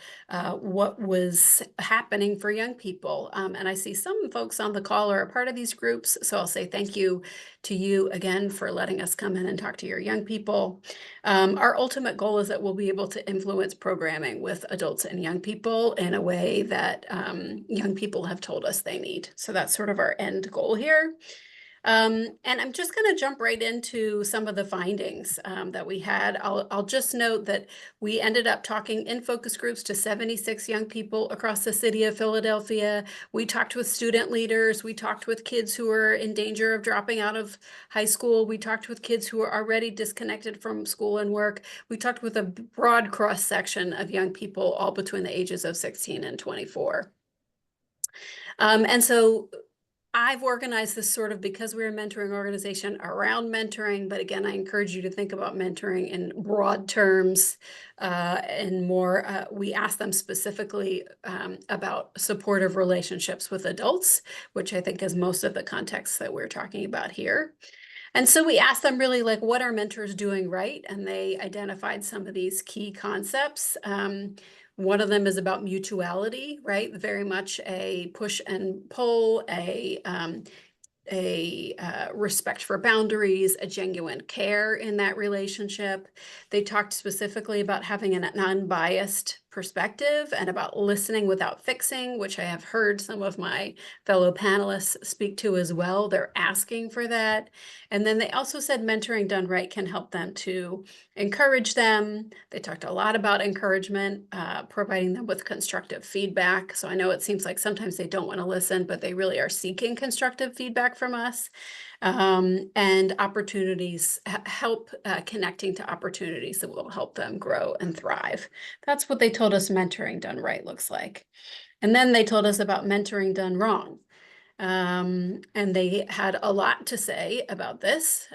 what was happening for young people. And I see some folks on the call are a part of these groups, so I'll say thank you to you again for letting us come in and talk to your young people. Our ultimate goal is that we'll be able to influence programming with adults and young people in a way that young people have told us they need. So that's sort of our end goal here. And I'm just going to jump right into some of the findings that we had. I'll just note that we ended up talking in focus groups to 76 young people across the city of Philadelphia. We talked with student leaders. We talked with kids who are in danger of dropping out of high school. We talked with kids who are already disconnected from school and work. We talked with a broad cross section of young people, all between the ages of 16 and 24. And so I've organized this sort of because we're a mentoring organization around mentoring, but again, I encourage you to think about mentoring in broad terms and more. We asked them specifically about supportive relationships with adults, which I think is most of the context that we're talking about here. And so we asked them really like, what are mentors doing right? And they identified some of these key concepts. One of them is about mutuality, right? Very much a push and pull, a respect for boundaries, a genuine care in that relationship. They talked specifically about having an unbiased perspective and about listening without fixing, which I have heard some of my fellow panelists speak to as well. They're asking for that. And then they also said mentoring done right can help them to encourage them. They talked a lot about encouragement, providing them with constructive feedback. So I know it seems like sometimes they don't want to listen, but they really are seeking constructive feedback from us. And opportunities, help connecting to opportunities that will help them grow and thrive. That's what they told us mentoring done right looks like. And then they told us about mentoring done wrong. And they had a lot to say about this.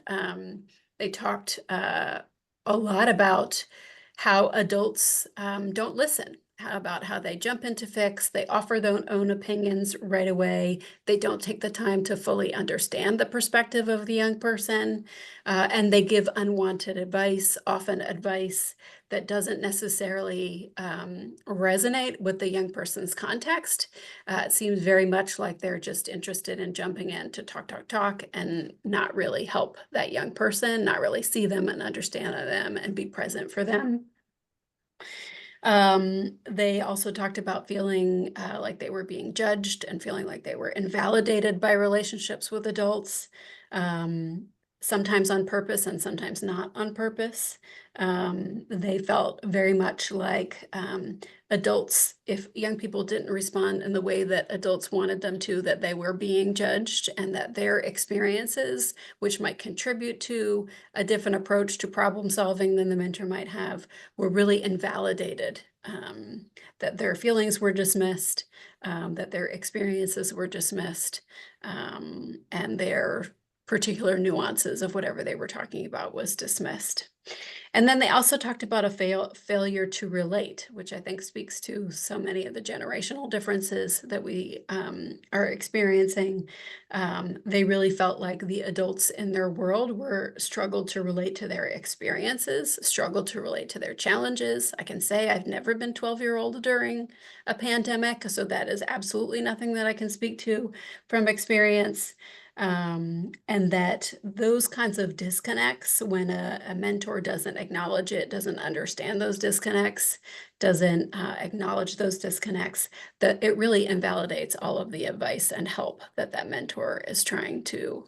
They talked a lot about how adults don't listen, about how they jump into fix, they offer their own opinions right away, they don't take the time to fully understand the perspective of the young person, and they give unwanted advice, often advice that doesn't necessarily resonate with the young person's context. It seems very much like they're just interested in jumping in to talk, and not really help that young person, not really see them and understand them and be present for them. They also talked about feeling like they were being judged and feeling like they were invalidated by relationships with adults, sometimes on purpose and sometimes not on purpose. They felt very much like adults, if young people didn't respond in the way that adults wanted them to, that they were being judged, and that their experiences, which might contribute to a different approach to problem solving than the mentor might have, were really invalidated, that their feelings were dismissed, that their experiences were dismissed, and their particular nuances of whatever they were talking about was dismissed. And then they also talked about a failure to relate, which I think speaks to so many of the generational differences that we are experiencing. They really felt like the adults in their world struggled to relate to their experiences, struggled to relate to their challenges. I can say I've never been 12-year-old during a pandemic, so that is absolutely nothing that I can speak to from experience. And that those kinds of disconnects, when a mentor doesn't acknowledge it, doesn't understand those disconnects, doesn't acknowledge those disconnects, that it really invalidates all of the advice and help that that mentor is trying to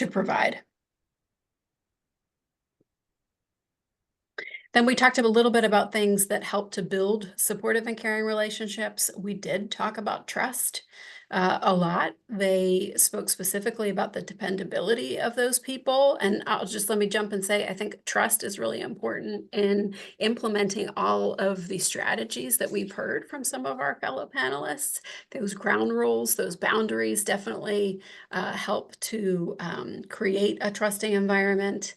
provide. Then we talked a little bit about things that help to build supportive and caring relationships. We did talk about trust. a lot. They spoke specifically about the dependability of those people. And let me jump and say, I think trust is really important in implementing all of the strategies that we've heard from some of our fellow panelists. Those ground rules, those boundaries definitely help to create a trusting environment.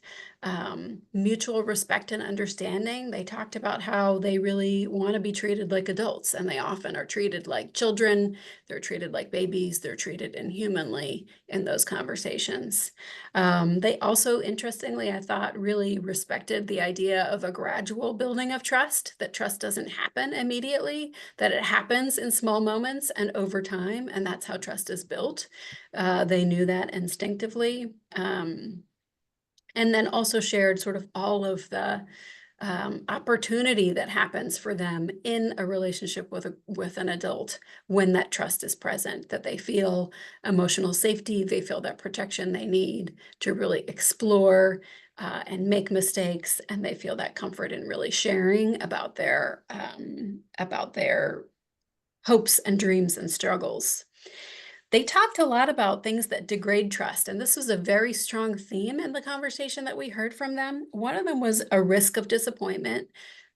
Mutual respect and understanding. They talked about how they really want to be treated like adults, and they often are treated like children. They're treated like babies. They're treated inhumanly in those conversations. They also, interestingly, I thought, really respected the idea of a gradual building of trust, that trust doesn't happen immediately, that it happens in small moments and over time, and that's how trust is built. They knew that instinctively. And then also shared sort of all of the opportunity that happens for them in a relationship with an adult when that trust is present, that they feel emotional safety, they feel that protection they need to really explore and make mistakes, and they feel that comfort in really sharing about their hopes and dreams and struggles. They talked a lot about things that degrade trust, and this was a very strong theme in the conversation that we heard from them. One of them was a risk of disappointment.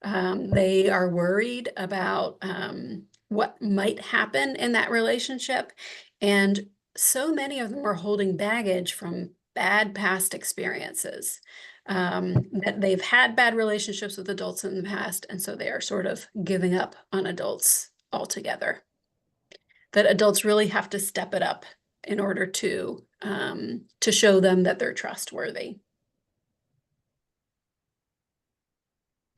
They are worried about what might happen in that relationship, and so many of them are holding baggage from bad past experiences. That they've had bad relationships with adults in the past, and so they are sort of giving up on adults altogether. That adults really have to step it up in order to show them that they're trustworthy.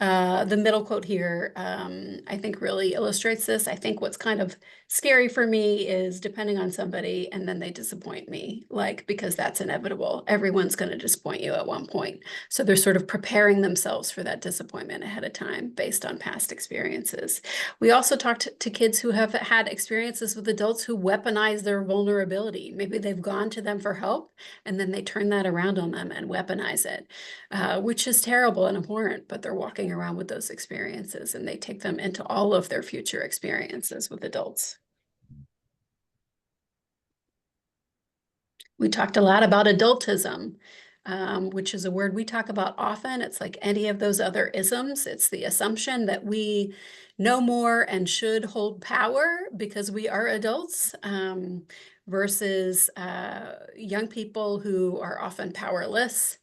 The middle quote here, I think really illustrates this. I think what's kind of scary for me is depending on somebody and then they disappoint me, because that's inevitable. Everyone's going to disappoint you at one point. So they're sort of preparing themselves for that disappointment ahead of time based on past experiences. We also talked to kids who have had experiences with adults who weaponize their vulnerability. Maybe they've gone to them for help and then they turn that around on them and weaponize it, which is terrible and abhorrent, but they're walking around with those experiences and they take them into all of their future experiences with adults. We talked a lot about adultism, which is a word we talk about often. It's like any of those other isms. It's the assumption that we know more and should hold power because we are adults, versus young people who are often powerless.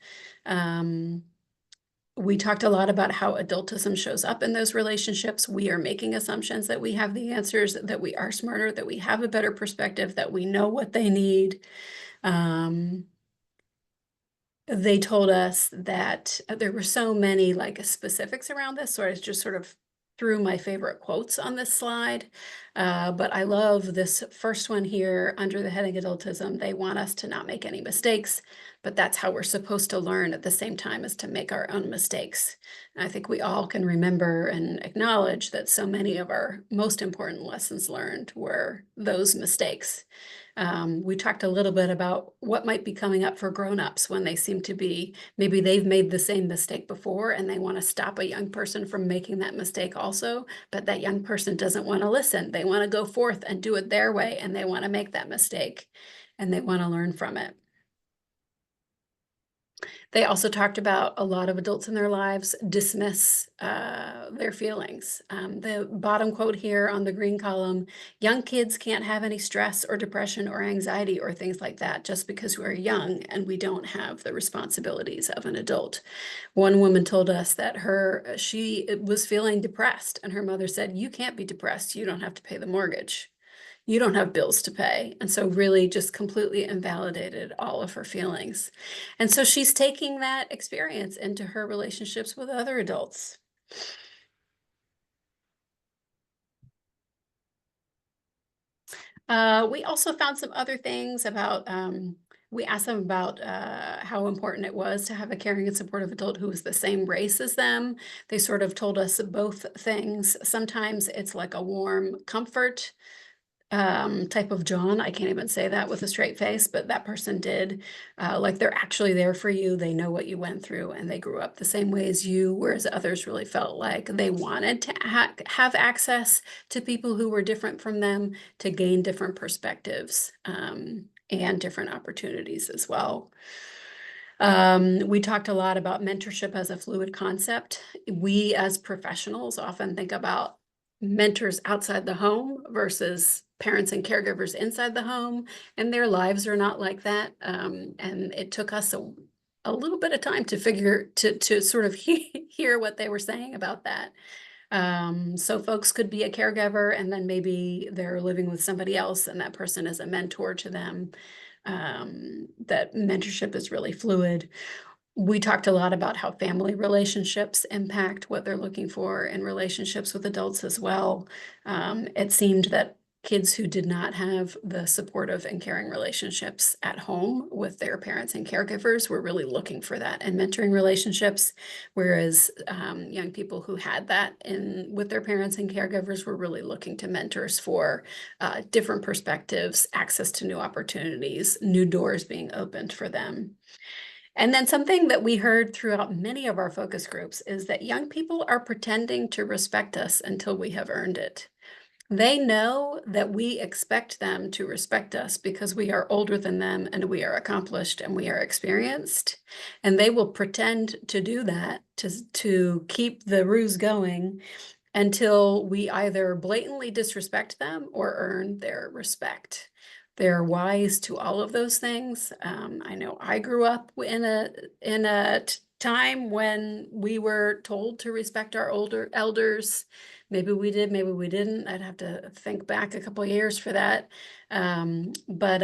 We talked a lot about how adultism shows up in those relationships. We are making assumptions that we have the answers, that we are smarter, that we have a better perspective, that we know what they need. They told us that there were so many specifics around this, so I just sort of threw my favorite quotes on this slide. But I love this first one here under the heading adultism. They want us to not make any mistakes, but that's how we're supposed to learn at the same time as to make our own mistakes. And I think we all can remember and acknowledge that so many of our most important lessons learned were those mistakes. We talked a little bit about what might be coming up for grown-ups when they seem to be, maybe they've made the same mistake before and they want to stop a young person from making that mistake also, but that young person doesn't want to listen. They want to go forth and do it their way, and they want to make that mistake and they want to learn from it. They also talked about a lot of adults in their lives dismiss their feelings. The bottom quote here on the green column, young kids can't have any stress or depression or anxiety or things like that just because we're young and we don't have the responsibilities of an adult. One woman told us that she was feeling depressed and her mother said, "You can't be depressed. You don't have to pay the mortgage. You don't have bills to pay." And so really just completely invalidated all of her feelings. And so she's taking that experience into her relationships with other adults. We also found some other things about, we asked them about how important it was to have a caring and supportive adult who was the same race as them. They sort of told us both things. Sometimes it's like a warm comfort type of John. I can't even say that with a straight face, but that person did. Like they're actually there for you. They know what you went through and they grew up the same way as you, whereas others really felt like they wanted to have access to people who were different from them to gain different perspectives and different opportunities as well. We talked a lot about mentorship as a fluid concept. We as professionals often think about mentors outside the home versus parents and caregivers inside the home, and their lives are not like that. And it took us a little bit of time to sort of hear what they were saying about that. So folks could be a caregiver and then maybe they're living with somebody else and that person is a mentor to them. That mentorship is really fluid. We talked a lot about how family relationships impact what they're looking for in relationships with adults as well. It seemed that kids who did not have the supportive and caring relationships at home with their parents and caregivers were really looking for that in mentoring relationships, whereas young people who had that with their parents and caregivers were really looking to mentors for different perspectives, access to new opportunities, new doors being opened for them. And then something that we heard throughout many of our focus groups is that young people are pretending to respect us until we have earned it. They know that we expect them to respect us because we are older than them and we are accomplished and we are experienced. And they will pretend to do that to keep the ruse going until we either blatantly disrespect them or earn their respect. They're wise to all of those things. I know I grew up in a time when we were told to respect our older elders. Maybe we did, maybe we didn't. I'd have to think back a couple of years for that. But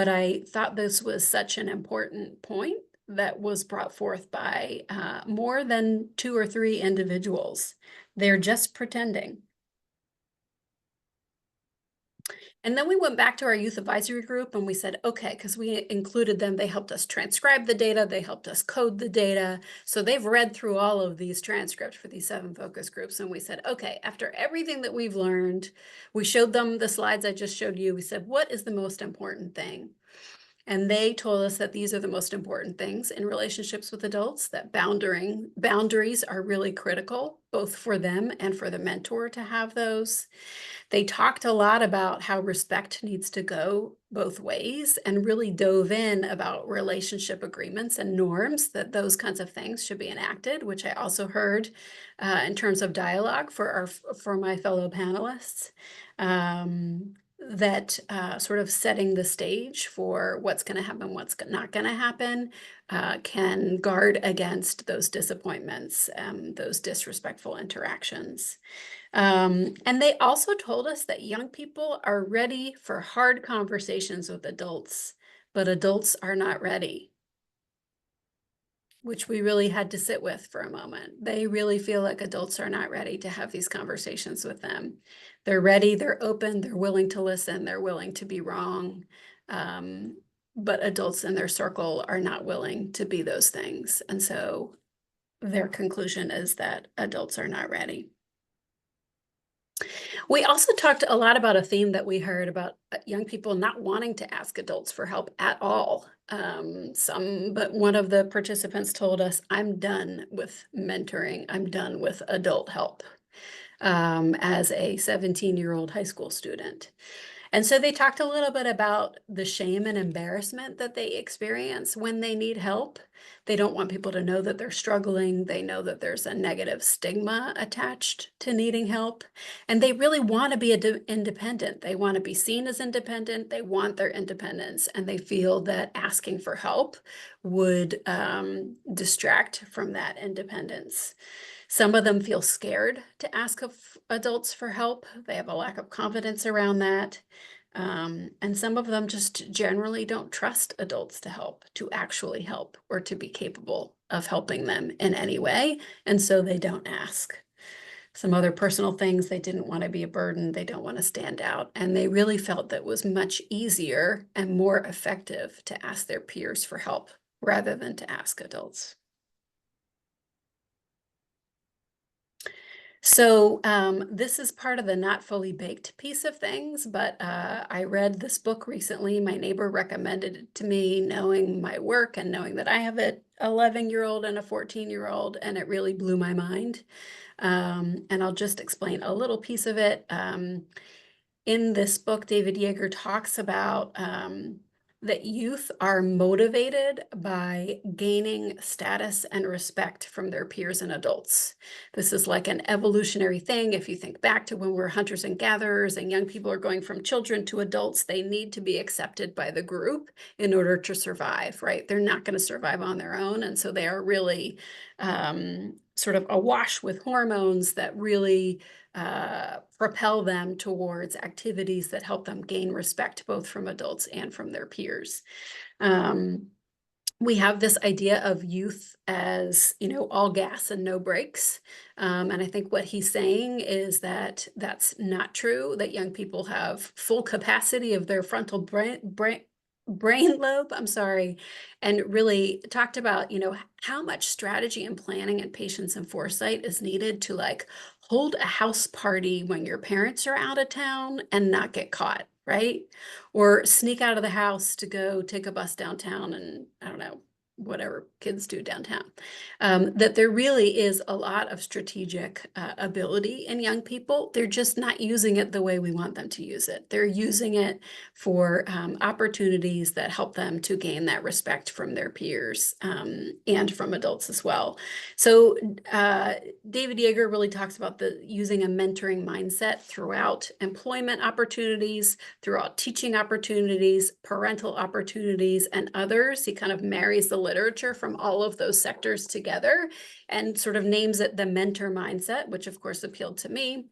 I thought this was such an important point that was brought forth by more than 2 or 3 individuals. They're just pretending. And then we went back to our youth advisory group and we said, okay, because we included them, they helped us transcribe the data, they helped us code the data. So they've read through all of these transcripts for these 7 focus groups. And we said, okay, after everything that we've learned, we showed them the slides I just showed you. We said, what is the most important thing? And they told us that these are the most important things in relationships with adults, that boundaries are really critical, both for them and for the mentor to have those. They talked a lot about how respect needs to go both ways and really dove in about relationship agreements and norms, that those kinds of things should be enacted, which I also heard in terms of dialogue for my fellow panelists. That sort of setting the stage for what's going to happen, what's not going to happen, can guard against those disappointments, those disrespectful interactions. And they also told us that young people are ready for hard conversations with adults, but adults are not ready, which we really had to sit with for a moment. They really feel like adults are not ready to have these conversations with them. They're ready, they're open, they're willing to listen, they're willing to be wrong. But adults in their circle are not willing to be those things. And so their conclusion is that adults are not ready. We also talked a lot about a theme that we heard about young people not wanting to ask adults for help at all. But one of the participants told us, I'm done with mentoring. I'm done with adult help as a 17-year-old high school student. And so they talked a little bit about the shame and embarrassment that they experience when they need help. They don't want people to know that they're struggling. They know that there's a negative stigma attached to needing help. And they really want to be independent. They want to be seen as independent. They want their independence. And they feel that asking for help would distract from that independence. Some of them feel scared to ask of adults for help. They have a lack of confidence around that. And some of them just generally don't trust adults to help, to actually help, or to be capable of helping them in any way. And so they don't ask. Some other personal things, they didn't want to be a burden. They don't want to stand out. And they really felt that it was much easier and more effective to ask their peers for help rather than to ask adults. So this is part of the not fully baked piece of things, but I read this book recently. My neighbor recommended it to me, knowing my work and knowing that I have an 11-year-old and a 14-year-old, and it really blew my mind. And I'll just explain a little piece of it. In this book, David Yeager talks about that youth are motivated by gaining status and respect from their peers and adults. This is like an evolutionary thing. If you think back to when we're hunters and gatherers and young people are going from children to adults, they need to be accepted by the group in order to survive, right? They're not going to survive on their own. And so they are really sort of awash with hormones that really propel them towards activities that help them gain respect both from adults and from their peers. We have this idea of youth as, all gas and no brakes. And I think what he's saying is that that's not true, that young people have full capacity of their frontal brain lobe, and really talked about, how much strategy and planning and patience and foresight is needed to like hold a house party when your parents are out of town and not get caught, right? Or sneak out of the house to go take a bus downtown and, I don't know, whatever kids do downtown. That there really is a lot of strategic ability in young people. They're just not using it the way we want them to use it. They're using it for opportunities that help them to gain that respect from their peers and from adults as well. So David Yeager really talks about using a mentoring mindset throughout employment opportunities, throughout teaching opportunities, parental opportunities, and others. He kind of marries the literature from all of those sectors together and sort of names it the mentor mindset, which of course appealed to me.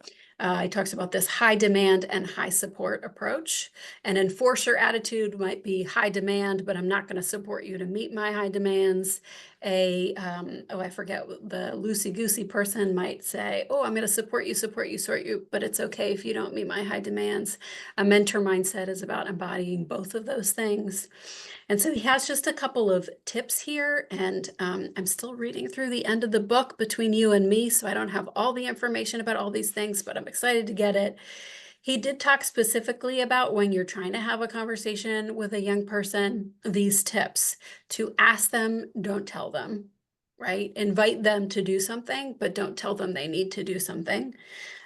He talks about this high demand and high support approach. An enforcer attitude might be high demand, but I'm not going to support you to meet my high demands. I forget, the loosey-goosey person might say, oh, I'm going to support you, but it's okay if you don't meet my high demands. A mentor mindset is about embodying both of those things. And so he has just a couple of tips here, and I'm still reading through the end of the book between you and me, so I don't have all the information about all these things, but I'm excited to get it. He did talk specifically about when you're trying to have a conversation with a young person, these tips: to ask them, don't tell them, right? Invite them to do something, but don't tell them they need to do something.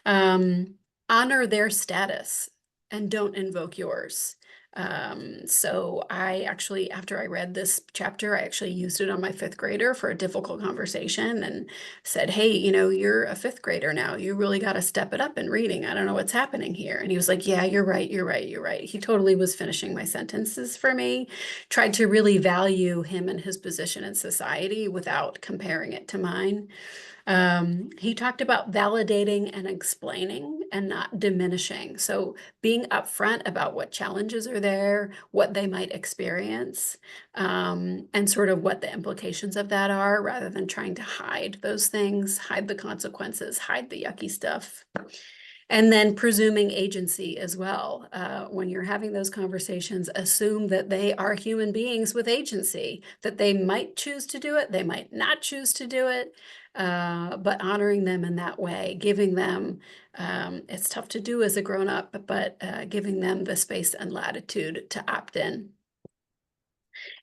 Honor their status and don't invoke yours. So I actually, after I read this chapter, I actually used it on my 5th grader for a difficult conversation and said, hey, you're a 5th grader now. You really got to step it up in reading. I don't know what's happening here. And he was like, yeah, you're right. He totally was finishing my sentences for me, tried to really value him and his position in society without comparing it to mine. He talked about validating and explaining and not diminishing. So being upfront about what challenges are there, what they might experience, and sort of what the implications of that are, rather than trying to hide those things, hide the consequences, hide the yucky stuff. And then presuming agency as well. When you're having those conversations, assume that they are human beings with agency, that they might choose to do it, they might not choose to do it, but honoring them in that way, giving them, it's tough to do as a grown-up, but giving them the space and latitude to opt in.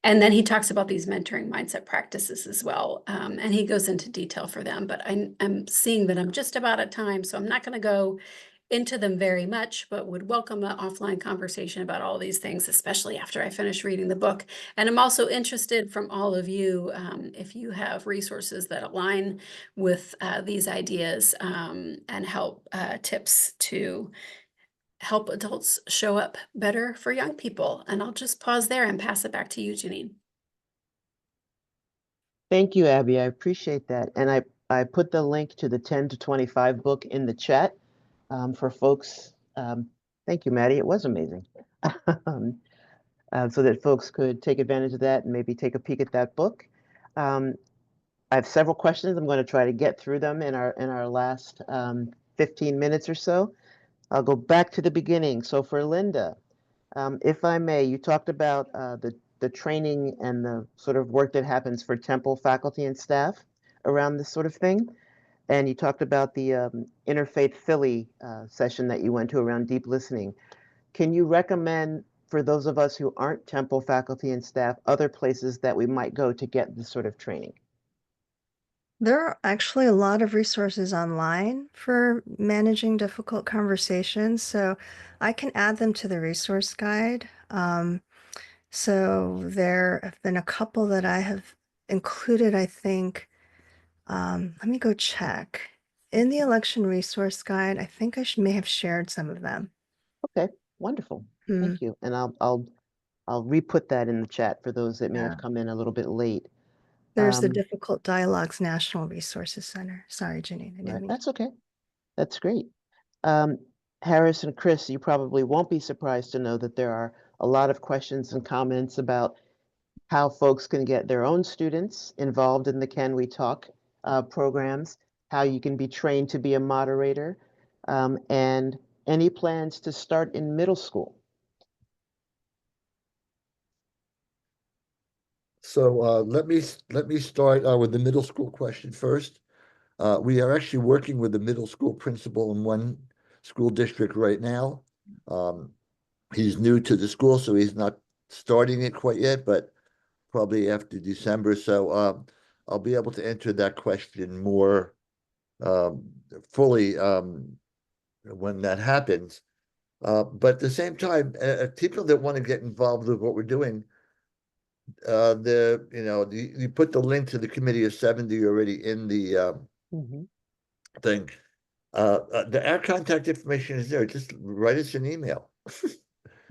And then he talks about these mentoring mindset practices as well. And he goes into detail for them, but I'm seeing that I'm just about at time, so I'm not going to go into them very much, but would welcome an offline conversation about all these things, especially after I finish reading the book. And I'm also interested from all of you, if you have resources that align with these ideas and help tips to help adults show up better for young people. And I'll just pause there and pass it back to you, Janine.
Thank you, Abby. I appreciate that. And I put the link to the 10 to 25 book in the chat for folks. Thank you, Maddie. It was amazing. So that folks could take advantage of that and maybe take a peek at that book. I have several questions. I'm going to try to get through them in our last 15 minutes or so. I'll go back to the beginning. So for Linda, if I may, you talked about the training and the sort of work that happens for Temple faculty and staff around this sort of thing. and you talked about the Interfaith Philly session that you went to around deep listening. Can you recommend, for those of us who aren't Temple faculty and staff, other places that we might go to get this sort of training?
There are actually a lot of resources online for managing difficult conversations, so I can add them to the resource guide. So there have been a couple that I have included, I think. Let me go check. In the election resource guide, I think may have shared some of them.
Okay, wonderful.
Hmm,
Thank you. And I'll re-put that in the chat for those that may have
yeah.
come in a little bit late.
There's the
Um,
Difficult Dialogues National Resources Center. Sorry, Janine, I didn't
right,
mean
that's okay. That's great. Um, Harris and Chris, you probably won't be surprised to know that there are a lot of questions and comments about how folks can get their own students involved in the Can We Talk programs, how you can be trained to be a moderator, and any plans to start in middle school.
So let me start with the middle school question first. We are actually working with the middle school principal in one school district right now. He's new to the school, so he's not starting it quite yet, but probably after December. So I'll be able to answer that question more fully when that happens. But at the same time, people that want to get involved with what we're doing, you put the link to the committee of 70 already in the thing. Our contact information is there. Just write us an email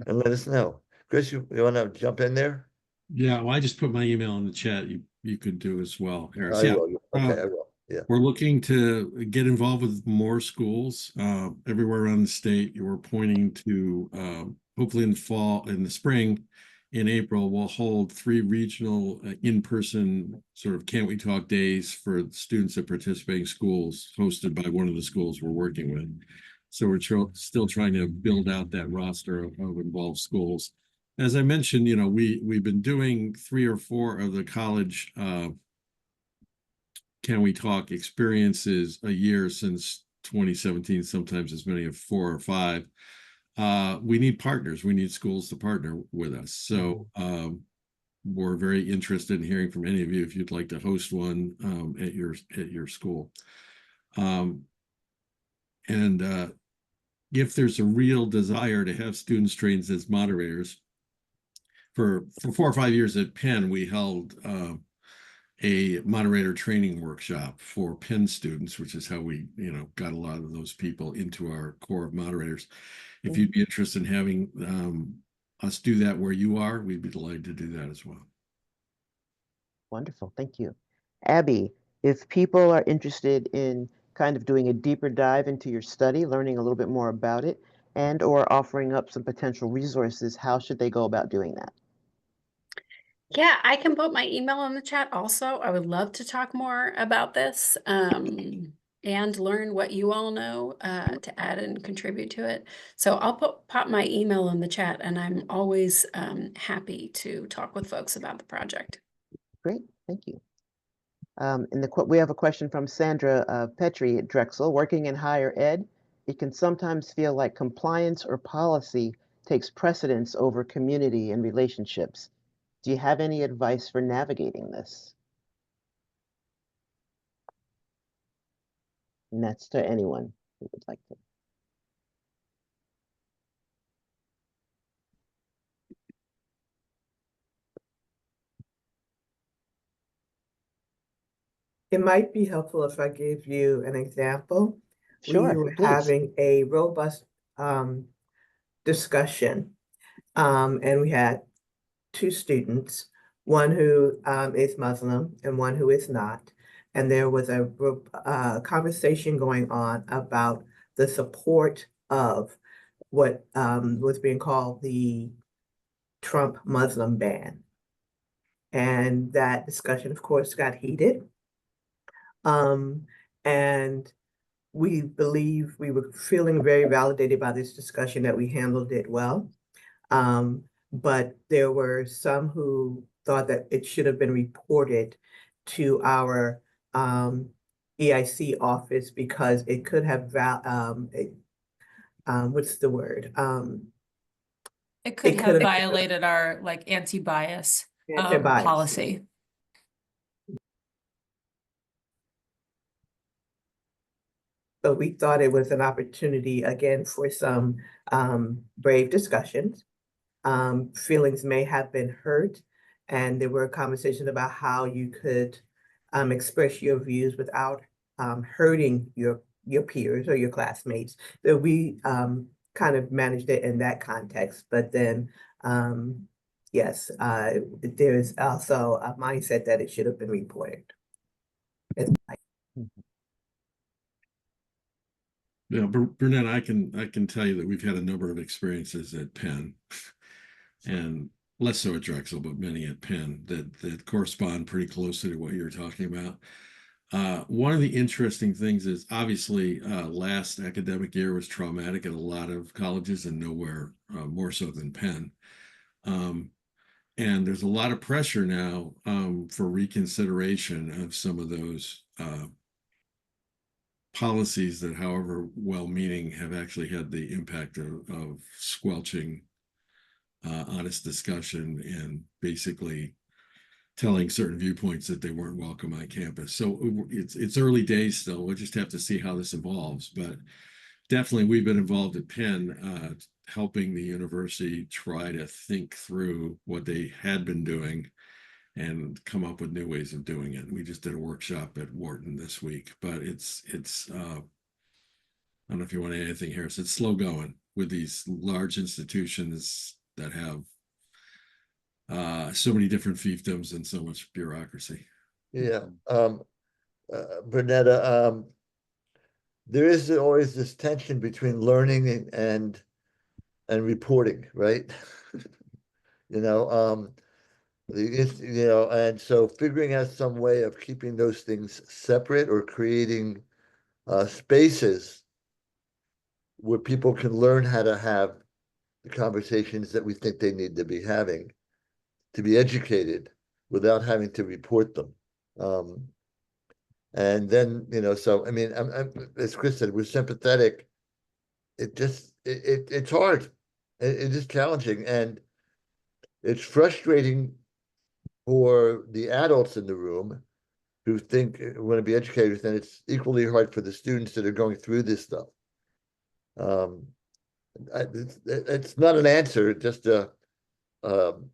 and let us know. Chris, you want to jump in there?
Yeah, well, I just put my email in the chat. You could do as well, Harris.
I
Yeah.
will. Okay, I will. Yeah.
We're looking to get involved with more schools everywhere around the state. We're pointing to hopefully in the spring, in April, we'll hold 3 regional in-person sort of Can't We Talk days for students at participating schools, hosted by one of the schools we're working with. So we're still trying to build out that roster of involved schools. As I mentioned, we've been doing 3 or 4 of the college Can We Talk experiences a year since 2017, sometimes as many as 4 or 5. We need partners. We need schools to partner with us. So we're very interested in hearing from any of you if you'd like to host one at your school. And if there's a real desire to have students trained as moderators, for 4 or 5 years at Penn, we held a moderator training workshop for Penn students, which is how we, got a lot of those people into our core of moderators. If you'd be interested in having us do that where you are, we'd be delighted to do that as well.
Wonderful, thank you. Abby, if people are interested in kind of doing a deeper dive into your study, learning a little bit more about it, and or offering up some potential resources, how should they go about doing that?
Yeah, I can put my email in the chat also. I would love to talk more about this and learn what you all know to add and contribute to it. So I'll pop my email in the chat, and I'm always happy to talk with folks about the project.
Great, thank you. We have a question from Sandra Petrie at Drexel. Working in higher ed, it can sometimes feel like compliance or policy takes precedence over community and relationships. Do you have any advice for navigating this? And that's to anyone who would like to.
It might be helpful if I give you an example. We
Sure,
were
please.
having a robust discussion, and we had 2 students, one who is Muslim and one who is not. And there was a conversation going on about the support of what was being called the Trump Muslim ban. And that discussion, of course, got heated. And we believe we were feeling very validated by this discussion that we handled it well. But there were some who thought that it should have been reported to our EIC office because it could have what's the word?
It could
It
have
could have
violated our like anti-bias
anti-bias.
policy.
So we thought it was an opportunity again for some brave discussions. Feelings may have been hurt, and there were conversations about how you could express your views without hurting your peers or your classmates. So we kind of managed it in that context. But then, yes, there's also a mindset that it should have been reported.
Yeah, Burnett, I can tell you that we've had a number of experiences at Penn, and less so at Drexel, but many at Penn that correspond pretty closely to what you're talking about. One of the interesting things is obviously last academic year was traumatic at a lot of colleges and nowhere more so than Penn. And there's a lot of pressure now for reconsideration of some of those policies that, however well-meaning, have actually had the impact of squelching honest discussion and basically telling certain viewpoints that they weren't welcome on campus. So it's early days still. We'll just have to see how this evolves. But definitely we've been involved at Penn helping the university try to think through what they had been doing and come up with new ways of doing it. We just did a workshop at Wharton this week, but it's I don't know if you want to add anything, Harris. It's slow going with these large institutions that have so many different fiefdoms and so much bureaucracy.
Yeah. Bernetta, there is always this tension between learning and reporting, right? You know, and so figuring out some way of keeping those things separate or creating spaces where people can learn how to have the conversations that we think they need to be having, to be educated without having to report them. And then, so, I mean, as Chris said, we're sympathetic. It's hard. It is challenging. And it's frustrating for the adults in the room who think want to be educators, and it's equally hard for the students that are going through this stuff. It's not an answer, just I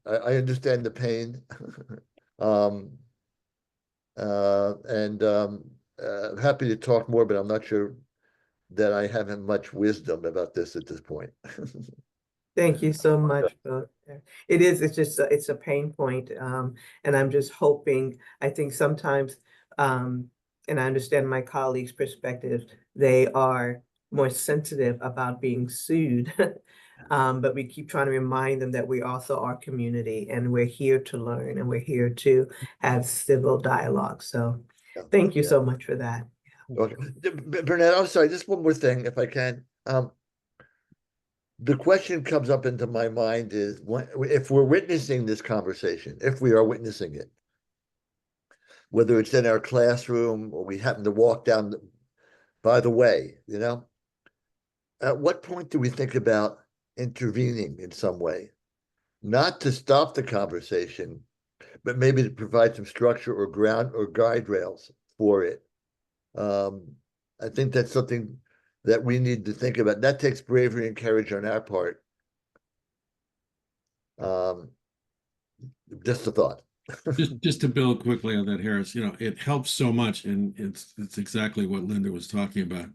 understand the pain. Happy to talk more, but I'm not sure that I have much wisdom about this at this point.
Thank you so much. It's a pain point. And I'm just hoping, I think sometimes, and I understand my colleagues' perspective, they are more sensitive about being sued. But we keep trying to remind them that we also are community and we're here to learn and we're here to have civil dialogue. So thank you so much for that.
Okay. Bernard, I'm sorry, just one more thing, if I can. The question comes up into my mind is, if we're witnessing this conversation, if we are witnessing it, whether it's in our classroom or we happen to walk down by the way, at what point do we think about intervening in some way? Not to stop the conversation, but maybe to provide some structure or ground or guide rails for it. I think that's something that we need to think about. That takes bravery and courage on our part. Just a thought.
just to build quickly on that, Harris, it helps so much, and it's exactly what Linda was talking about.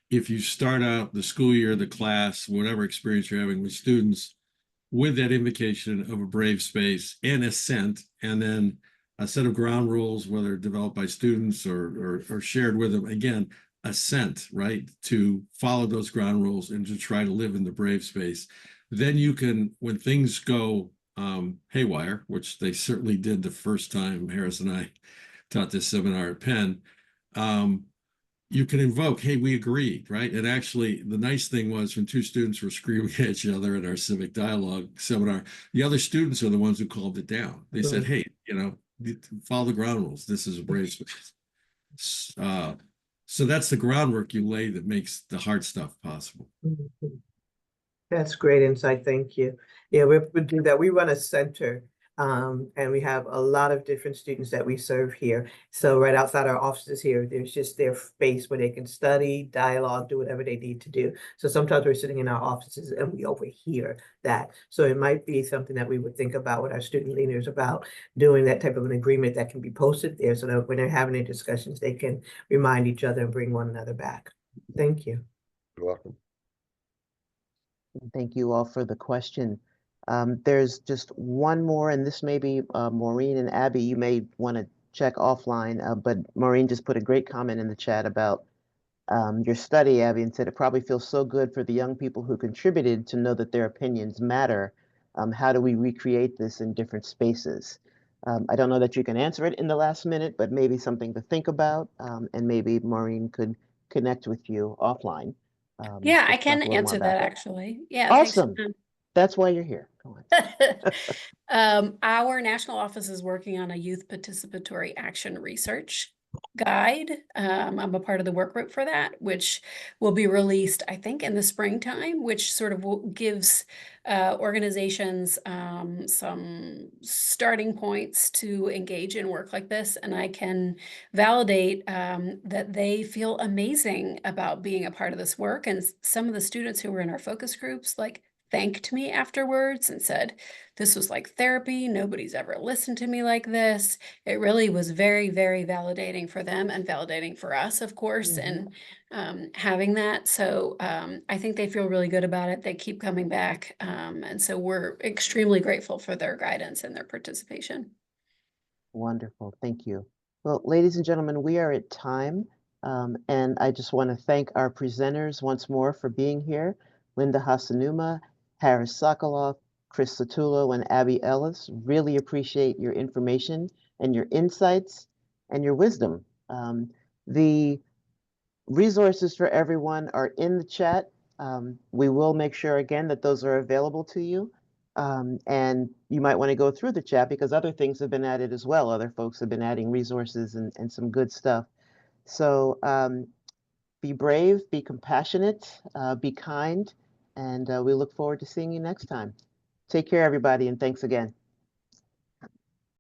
If you start out the school year, the class, whatever experience you're having with students, with that invocation of a brave space and assent, and then a set of ground rules, whether developed by students or shared with them, again, assent, right, to follow those ground rules and to try to live in the brave space. Then you can, when things go haywire, which they certainly did the first time Harris and I taught this seminar at Penn, you can invoke, hey, we agreed, right? And actually, the nice thing was when two students were screaming at each other in our civic dialogue seminar, the other students are the ones who calmed it down. They said, hey, follow the ground rules. This is a brave space. So that's the groundwork you lay that makes the hard stuff possible.
Mhm. That's great insight. Thank you. Yeah, we do that. We run a center, and we have a lot of different students that we serve here. So right outside our offices here, there's just their space where they can study, dialogue, do whatever they need to do. So sometimes we're sitting in our offices and we overhear that. So it might be something that we would think about with our student leaders about doing that type of an agreement that can be posted there so that when they're having their discussions, they can remind each other and bring one another back. Thank you.
You're welcome.
Thank you all for the question. There's just one more, and this may be Maureen and Abby, you may want to check offline, but Maureen just put a great comment in the chat about your study, Abby, and said it probably feels so good for the young people who contributed to know that their opinions matter. How do we recreate this in different spaces? I don't know that you can answer it in the last minute, but maybe something to think about, and maybe Maureen could connect with you offline.
Yeah, I
to
can
talk a little more
answer
about
that
it.
actually. Yeah, thanks.
Awesome. That's why you're here. Go on.
Our national office is working on a youth participatory action research guide. I'm a part of the work group for that, which will be released, I think, in the springtime, which sort of gives organizations some starting points to engage in work like this. And I can validate that they feel amazing about being a part of this work. And some of the students who were in our focus groups, like, thanked me afterwards and said, this was like therapy. Nobody's ever listened to me like this. It really was very, very validating for them and validating for us, of course, and having that. So I think they feel really good about it. They keep coming back. And so we're extremely grateful for their guidance and their participation.
Wonderful. Thank you. Well, ladies and gentlemen, we are at time. And I just want to thank our presenters once more for being here. Linda Hasunuma, Harris Sokoloff, Chris Satullo, and Abby Ellis. Really appreciate your information and your insights and your wisdom. The resources for everyone are in the chat. We will make sure again that those are available to you. And you might want to go through the chat because other things have been added as well. Other folks have been adding resources and some good stuff. So be brave, be compassionate, be kind, and we look forward to seeing you next time. Take care, everybody, and thanks again.